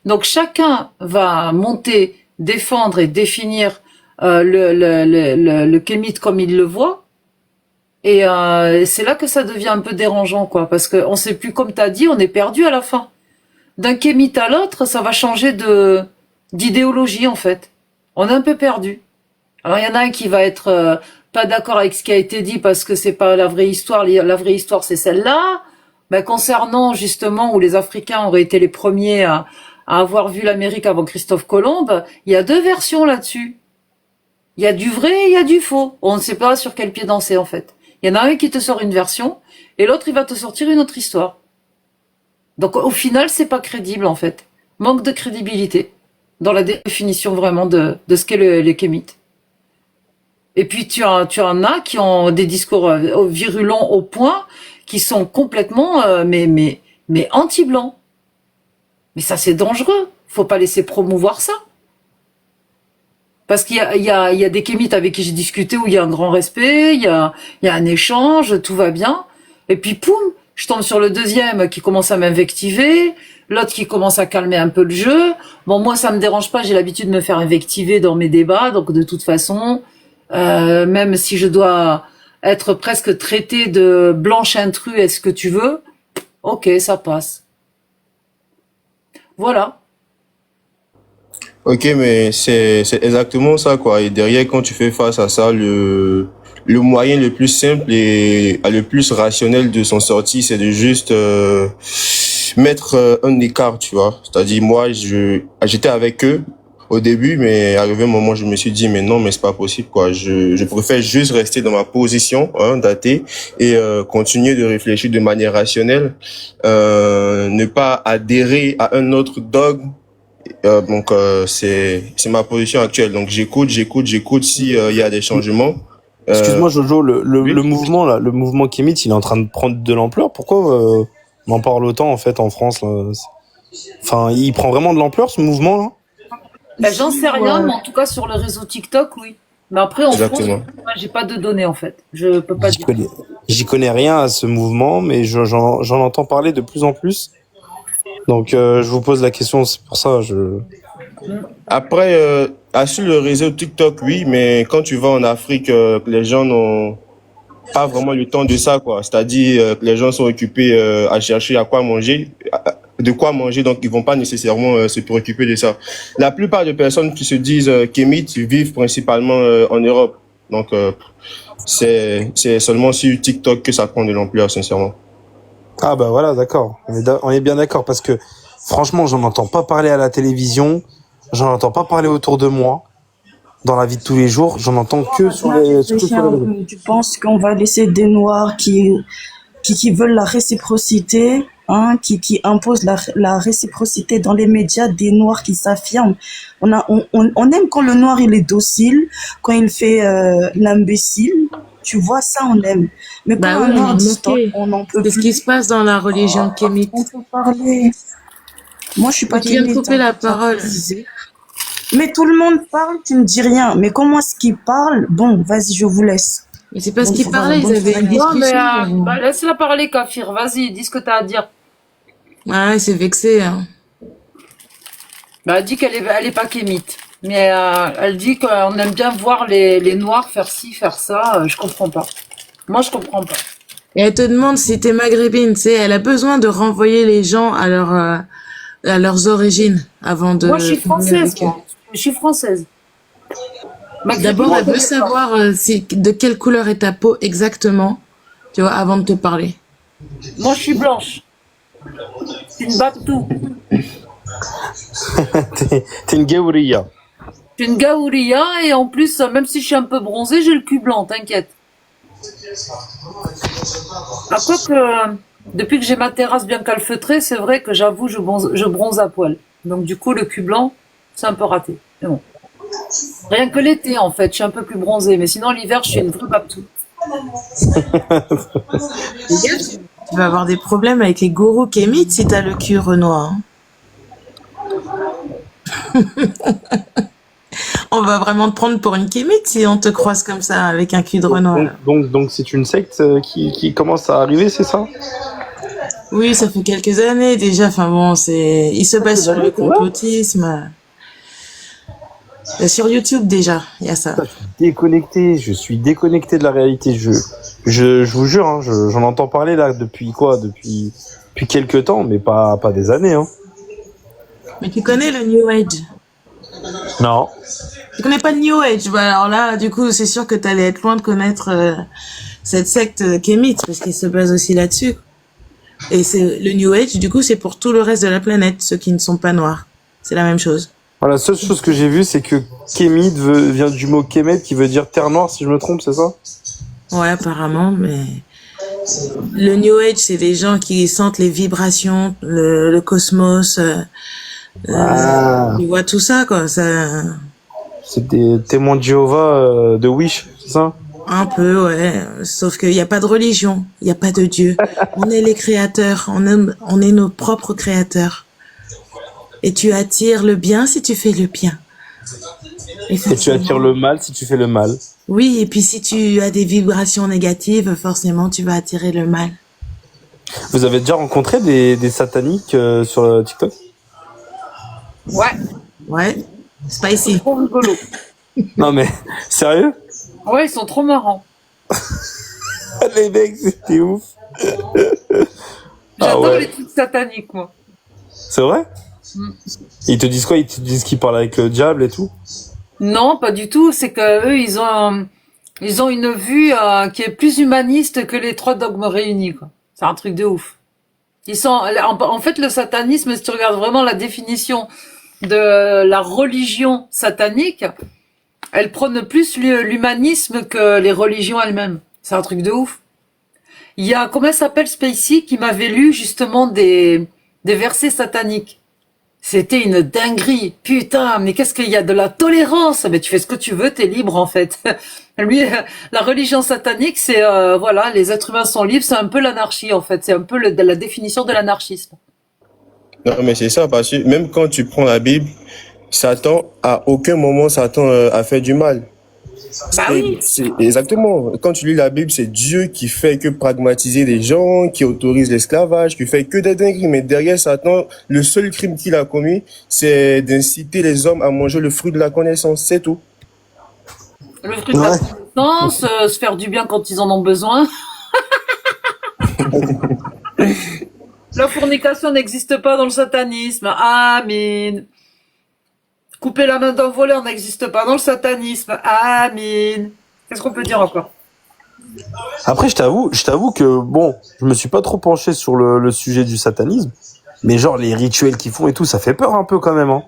Donc chacun va monter, défendre et définir le kémite comme il le voit. Et c'est là que ça devient un peu dérangeant, quoi, parce qu'on sait plus, comme tu as dit, on est perdu à la fin. D'un kémite à l'autre, ça va changer d'idéologie, en fait. On est un peu perdu. Alors il y en a un qui va être pas d'accord avec ce qui a été dit parce que c'est pas la vraie histoire. La vraie histoire, c'est celle-là. Ben, concernant justement où les Africains auraient été les premiers à avoir vu l'Amérique avant Christophe Colomb, il y a deux versions là-dessus. Il y a du vrai et il y a du faux. On ne sait pas sur quel pied danser, en fait. Il y en a un qui te sort une version et l'autre il va te sortir une autre histoire. Donc au final, c'est pas crédible en fait. Manque de crédibilité dans la définition vraiment de ce qu'est les kémites. Et puis tu en as qui ont des discours virulents au point qui sont complètement mais anti-blancs. Mais ça c'est dangereux. Faut pas laisser promouvoir ça. Parce qu'il y a des kémites avec qui j'ai discuté où il y a un grand respect, il y a un échange, tout va bien. Et puis poum, je tombe sur le deuxième qui commence à m'invectiver, l'autre qui commence à calmer un peu le jeu. Bon, moi ça me dérange pas, j'ai l'habitude de me faire invectiver dans mes débats, donc de toute façon, même si je dois être presque traitée de blanche intrus, est-ce que tu veux? Ok, ça passe. Voilà. Ok, mais c'est exactement ça, quoi. Et derrière, quand tu fais face à ça, le moyen le plus simple et le plus rationnel de s'en sortir, c'est de juste mettre un écart, tu vois. C'est-à-dire, moi, j'étais avec eux au début, mais arrivé un moment, je me suis dit, mais non, mais c'est pas possible, quoi. Je préfère juste rester dans ma position, d'athée, et continuer de réfléchir de manière rationnelle, ne pas adhérer à un autre dogme. Donc c'est ma position actuelle. Donc j'écoute si il y a des changements. Excuse-moi Jojo, Oui. le mouvement là, le mouvement kémite, il est en train de prendre de l'ampleur. Pourquoi on en parle autant en fait en France là? Enfin, il prend vraiment de l'ampleur ce mouvement là? Ben, j'en sais rien, mais en tout cas sur le réseau TikTok, oui. Mais après, en France, Exactement. moi, j'ai pas de données en fait. Je peux pas dire. J'y connais rien à ce mouvement, mais j'en entends parler de plus en plus. Donc je vous pose la question, c'est pour ça. Après, sur le réseau TikTok, oui, mais quand tu vas en Afrique, les gens n'ont pas vraiment le temps de ça, quoi. C'est-à-dire que les gens sont occupés à chercher à quoi manger, de quoi manger, donc ils vont pas nécessairement se préoccuper de ça. La plupart des personnes qui se disent kémites vivent principalement en Europe. Donc c'est seulement sur TikTok que ça prend de l'ampleur, sincèrement. Ah bah voilà, d'accord. On est bien d'accord parce que franchement, j'en entends pas parler à la télévision, j'en entends pas parler autour de moi. Dans la vie de tous les jours, j'en entends que sur les réseaux. Tu penses qu'on va laisser des Noirs qui veulent la réciprocité, hein, qui imposent la réciprocité dans les médias, des Noirs qui s'affirment. On aime quand le Noir il est docile, quand il fait l'imbécile. Tu vois ça, on aime. Mais quand Bah un oui, Noir on est dit stop, moqué. on n'en peut C'est ce qui plus. se passe dans la religion kémite. On peut parler. Moi, je suis pas Tu viens de kémite, couper hein, la pour parole. préciser. Mais tout le monde parle, tu me dis rien. Mais comment est-ce qu'ils parlent? Bon, vas-y, je vous laisse. Mais c'est parce Bonne qu'ils parlaient, ils bonne avaient une soirée. Non, mais discussion. bah, laisse-la parler, Kafir. Vas-y, dis ce que t'as à dire. Ouais, c'est vexé. Hein. Bah, elle dit elle est pas kémite. Mais elle dit qu'on aime bien voir les Noirs faire ci, faire ça. Je comprends pas. Moi, je comprends pas. Et elle te demande si t'es maghrébine, tu sais, elle a besoin de renvoyer les gens à leurs origines avant de Moi, je suis venir française. avec eux. Moi. Je suis française. D'abord, elle veut Maghrébine, savoir de quelle couleur est ta peau exactement, tu vois, avant de te parler. moi, je suis blanche. C'est une Babtou. T'es une gaouria. Je suis une Gaouria et en plus, même si je suis un peu bronzée, j'ai le cul blanc, t'inquiète. À quoi que, depuis que j'ai ma terrasse bien calfeutrée, c'est vrai que j'avoue, je bronze à poil. Donc du coup, le cul blanc, c'est un peu raté. Mais bon. Rien que l'été, en fait, je suis un peu plus bronzée. Mais sinon, l'hiver, je suis une vraie Babtou. Tu vas avoir des problèmes avec les gourous kémites si t'as le cul Renoir. On va vraiment te prendre pour une kémite si on te croise comme ça avec un cul de Renoir. Donc c'est une secte qui commence à arriver, c'est ça? Oui, ça fait quelques années déjà. Enfin bon, il se base sur le complotisme. Sur YouTube déjà, il y a ça. Je suis déconnecté de la réalité. Je vous jure, hein, j'en entends parler là depuis quelques temps, mais pas des années. Hein. Mais tu connais le New Age? Non. Tu connais pas le New Age? Bah alors là, du coup, c'est sûr que t'allais être loin de connaître cette secte kémite, parce qu'il se base aussi là-dessus. Et c'est le New Age, du coup, c'est pour tout le reste de la planète, ceux qui ne sont pas noirs. C'est la même chose. Voilà, la seule chose que j'ai vue, c'est que kémite vient du mot kémet, qui veut dire terre noire, si je me trompe, c'est ça? Ouais, apparemment, mais Le New Age, c'est des gens qui sentent les vibrations, le cosmos, Ah, tu vois tout ça, quoi. Ça, c'est des témoins de Jéhovah de Wish, c'est ça? un peu, ouais. Sauf qu'il n'y a pas de religion, il n'y a pas de Dieu. On est les créateurs, on est nos propres créateurs. Et tu attires le bien si tu fais le bien. Et tu attires le mal si tu fais le mal. Oui, et puis si tu as des vibrations négatives, forcément tu vas attirer le mal. Vous avez déjà rencontré des sataniques sur TikTok? Ouais, Ouais, spicy. trop rigolo. Non mais, sérieux? Ouais, ils sont trop marrants. Les mecs, c'était ouf. J'adore ouais. les trucs sataniques, moi. C'est vrai? Mm. Ils te disent quoi? Ils te disent qu'ils parlent avec le diable et tout? Non, pas du tout. C'est que eux, ils ont une vue qui est plus humaniste que les trois dogmes réunis, quoi. C'est un truc de ouf. Ils sont, en fait, le satanisme, si tu regardes vraiment la définition de la religion satanique, elle prône plus l'humanisme que les religions elles-mêmes. C'est un truc de ouf. Il y a, comment elle s'appelle, Spacey, qui m'avait lu justement des versets sataniques. C'était une dinguerie. Putain, mais qu'est-ce qu'il y a de la tolérance? Mais tu fais ce que tu veux, t'es libre en fait. Lui, la religion satanique, c'est voilà, les êtres humains sont libres, c'est un peu l'anarchie en fait. C'est un peu la définition de l'anarchisme. Non, mais c'est ça, parce que même quand tu prends la Bible, Satan, à aucun moment, Satan a fait du mal. Bah oui. Exactement. Quand tu lis la Bible, c'est Dieu qui fait que pragmatiser les gens, qui autorise l'esclavage, qui fait que des dingueries. Mais derrière Satan, le seul crime qu'il a commis, c'est d'inciter les hommes à manger le fruit de la connaissance. C'est tout. Le fruit de la connaissance, se faire du bien quand ils en ont besoin. La fornication n'existe pas dans le satanisme. Amen. Couper la main d'un voleur n'existe pas dans le satanisme. Amen. Qu'est-ce qu'on peut dire encore? Après, je t'avoue que bon, je me suis pas trop penché sur le sujet du satanisme, mais genre les rituels qu'ils font et tout, ça fait peur un peu quand même, hein.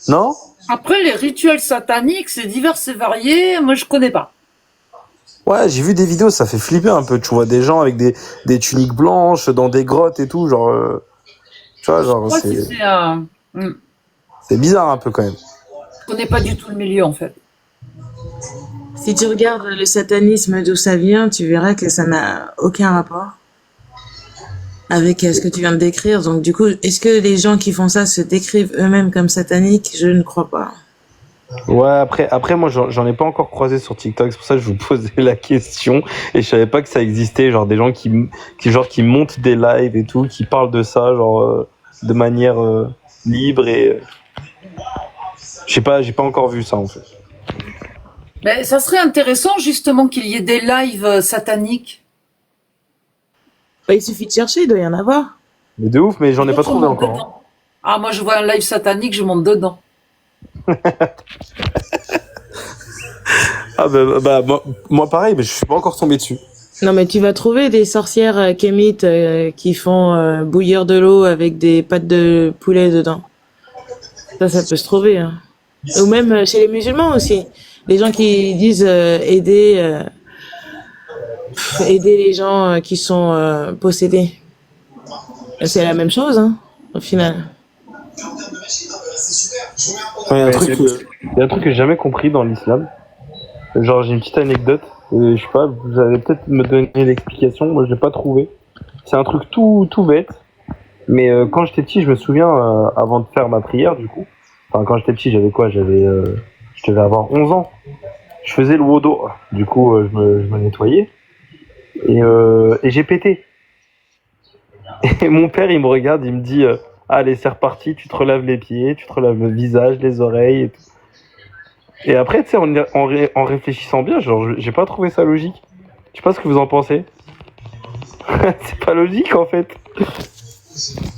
Non? Après, les rituels sataniques, c'est divers et varié. Moi, je connais pas. Ouais, j'ai vu des vidéos, ça fait flipper un peu. Tu vois des gens avec des tuniques blanches dans des grottes et tout, genre, tu vois, genre Moi, si c'est un... c'est bizarre un peu quand même. Je connais pas du tout le milieu, en fait. Si tu regardes le satanisme d'où ça vient, tu verras que ça n'a aucun rapport avec ce que tu viens de décrire. Donc du coup, est-ce que les gens qui font ça se décrivent eux-mêmes comme sataniques? Je ne crois pas. Ouais, après moi j'en ai pas encore croisé sur TikTok, c'est pour ça que je vous posais la question et je savais pas que ça existait, genre des gens qui montent des lives et tout, qui parlent de ça genre de manière libre et je sais pas, j'ai pas encore vu ça en fait. Mais ça serait intéressant, justement, qu'il y ait des lives sataniques. Bah, il suffit de chercher, il doit y en avoir. Mais de ouf, mais j'en ai pas Je trouvé monte encore. dedans. Ah, moi, je vois un live satanique, je monte dedans. Ah bah moi pareil, mais je suis pas encore tombé dessus. Non, mais tu vas trouver des sorcières kémites qui font bouillir de l'eau avec des pâtes de poulet dedans. Ça peut se trouver. Hein. Ou même chez les musulmans aussi. Les gens qui disent aider les gens qui sont possédés. C'est la même chose, hein, au final. Il y a un truc que j'ai jamais compris dans l'islam. Genre j'ai une petite anecdote. Je sais pas, vous allez peut-être me donner l'explication. Moi je l'ai pas trouvé. C'est un truc tout bête. Mais quand j'étais petit, je me souviens avant de faire ma prière, du coup. Enfin quand j'étais petit, j'avais quoi? Je devais avoir 11 ans. Je faisais le wudu. Du coup, je me nettoyais. Et j'ai pété. Et mon père, il me regarde, il me dit allez, c'est reparti, tu te relaves les pieds, tu te relaves le visage, les oreilles et tout. Et après, tu sais, en réfléchissant bien, genre, j'ai pas trouvé ça logique. Je sais pas ce que vous en pensez. C'est pas logique, en fait.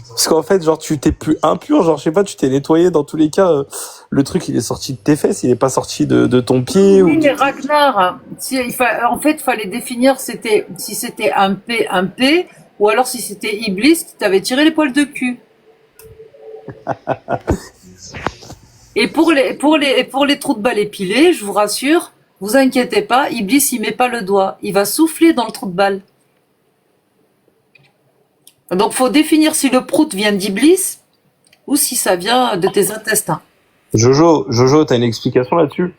Parce qu'en fait, genre, tu t'es plus impur, genre, je sais pas, tu t'es nettoyé dans tous les cas. Le truc, il est sorti de tes fesses, il est pas sorti de ton pied. Oui, ou mais Ragnar, en fait, il fallait définir si c'était un P, ou alors si c'était Iblis qui t'avait tiré les poils de cul. Et pour les trous de balle épilés, je vous rassure, vous inquiétez pas, Iblis il met pas le doigt, il va souffler dans le trou de balle. Donc, faut définir si le prout vient d'Iblis ou si ça vient de tes intestins. Jojo, t'as une explication là-dessus?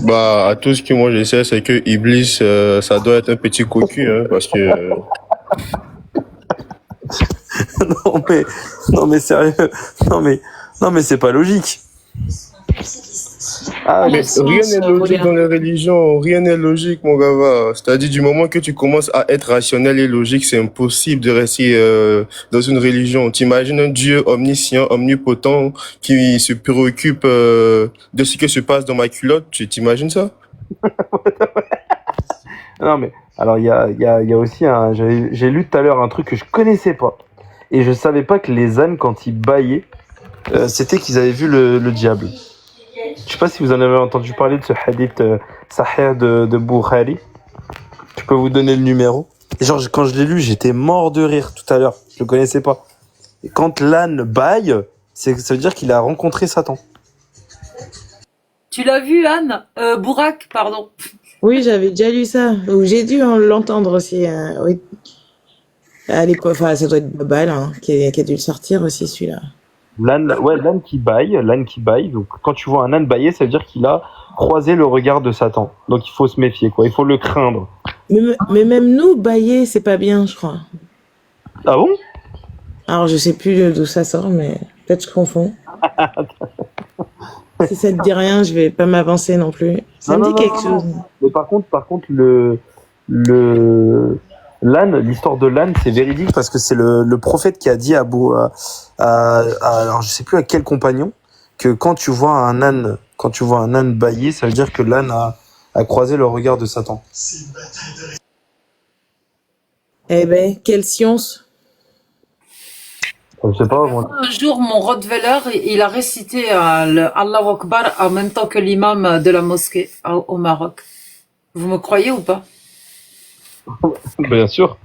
Bah, à tout ce que moi je sais, c'est que Iblis, ça doit être un petit cocu, hein, parce que Non mais sérieux, non mais c'est pas logique. Ah, Les les- sciences, rien n'est logique regarde. dans les religions, rien n'est logique, mon gars. C'est-à-dire, du moment que tu commences à être rationnel et logique, c'est impossible de rester dans une religion. T'imagines un Dieu omniscient, omnipotent, qui se préoccupe de ce qui se passe dans ma culotte, tu t'imagines ça? Non mais alors il y a aussi j'ai lu tout à l'heure un truc que je connaissais pas et je savais pas que les ânes quand ils bâillaient c'était qu'ils avaient vu le diable. Je sais pas si vous en avez entendu parler de ce hadith Sahih de Bukhari. Je peux vous donner le numéro. Et genre quand je l'ai lu, j'étais mort de rire tout à l'heure. Je le connaissais pas. Et quand l'âne bâille, ça veut dire qu'il a rencontré Satan. Tu l'as vu, Anne Bourak, pardon. Oui, j'avais déjà lu ça. Ou j'ai dû l'entendre aussi. Oui. À l'époque, enfin, ça doit être Babal hein, qui a dû le sortir aussi, celui-là. L'âne qui bâille. Donc quand tu vois un âne bâiller, ça veut dire qu'il a croisé le regard de Satan. Donc il faut se méfier, quoi. Il faut le craindre. Mais même nous, bailler, c'est pas bien, je crois. Ah bon? Alors, je sais plus d'où ça sort, mais peut-être je confonds. Si ça te dit rien, je vais pas m'avancer non plus. Ça me dit quelque chose. Mais par contre, l'âne, l'histoire de l'âne, c'est véridique parce que c'est le prophète qui a dit alors je sais plus à quel compagnon, que quand tu vois un âne bâiller, ça veut dire que l'âne a croisé le regard de Satan. Eh ben, quelle science. Je sais pas, moi. Un jour, mon Rottweiler, il a récité le Allahu Akbar en même temps que l'imam de la mosquée au Maroc. Vous me croyez ou pas? Bien sûr.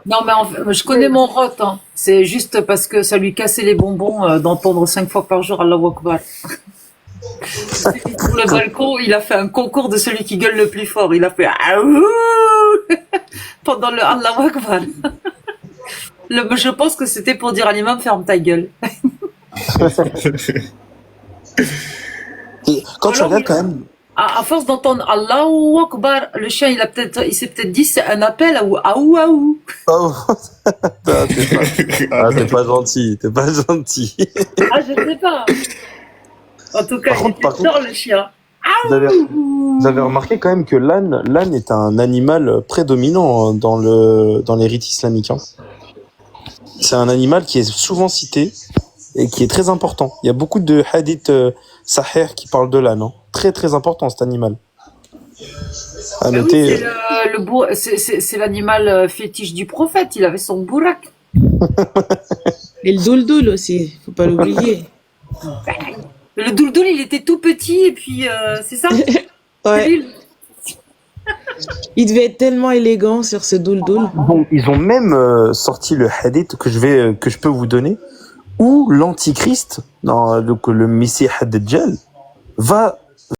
Non, mais je connais mon Rot. Hein. C'est juste parce que ça lui cassait les bonbons d'entendre 5 fois par jour Allahu Akbar. Sur le balcon, il a fait un concours de celui qui gueule le plus fort. Il a fait Aouh pendant le Allahu Akbar. Je pense que c'était pour dire à l'imam ferme ta gueule. Et quand tu regardes quand même. À force d'entendre Allahu Akbar, le chien il s'est peut-être dit c'est un appel ou aou aou. Oh, t'es pas gentil, Ah je sais pas. En tout cas, il était fort le chien. Vous avez remarqué quand même que l'âne est un animal prédominant dans les rites islamiques. Hein. C'est un animal qui est souvent cité et qui est très important. Il y a beaucoup de hadiths sahih qui parlent de l'âne. Hein. Très très important cet animal. À noter. Oui, c'est l'animal fétiche du prophète. Il avait son bourak. Et le douldoul aussi, faut pas l'oublier. Le douldoul, il était tout petit et puis c'est ça. Ouais. Il devait être tellement élégant sur ce douldoul. Bon, ils ont même sorti le hadith que je peux vous donner, où l'antichrist, donc le Messie Dajjal, va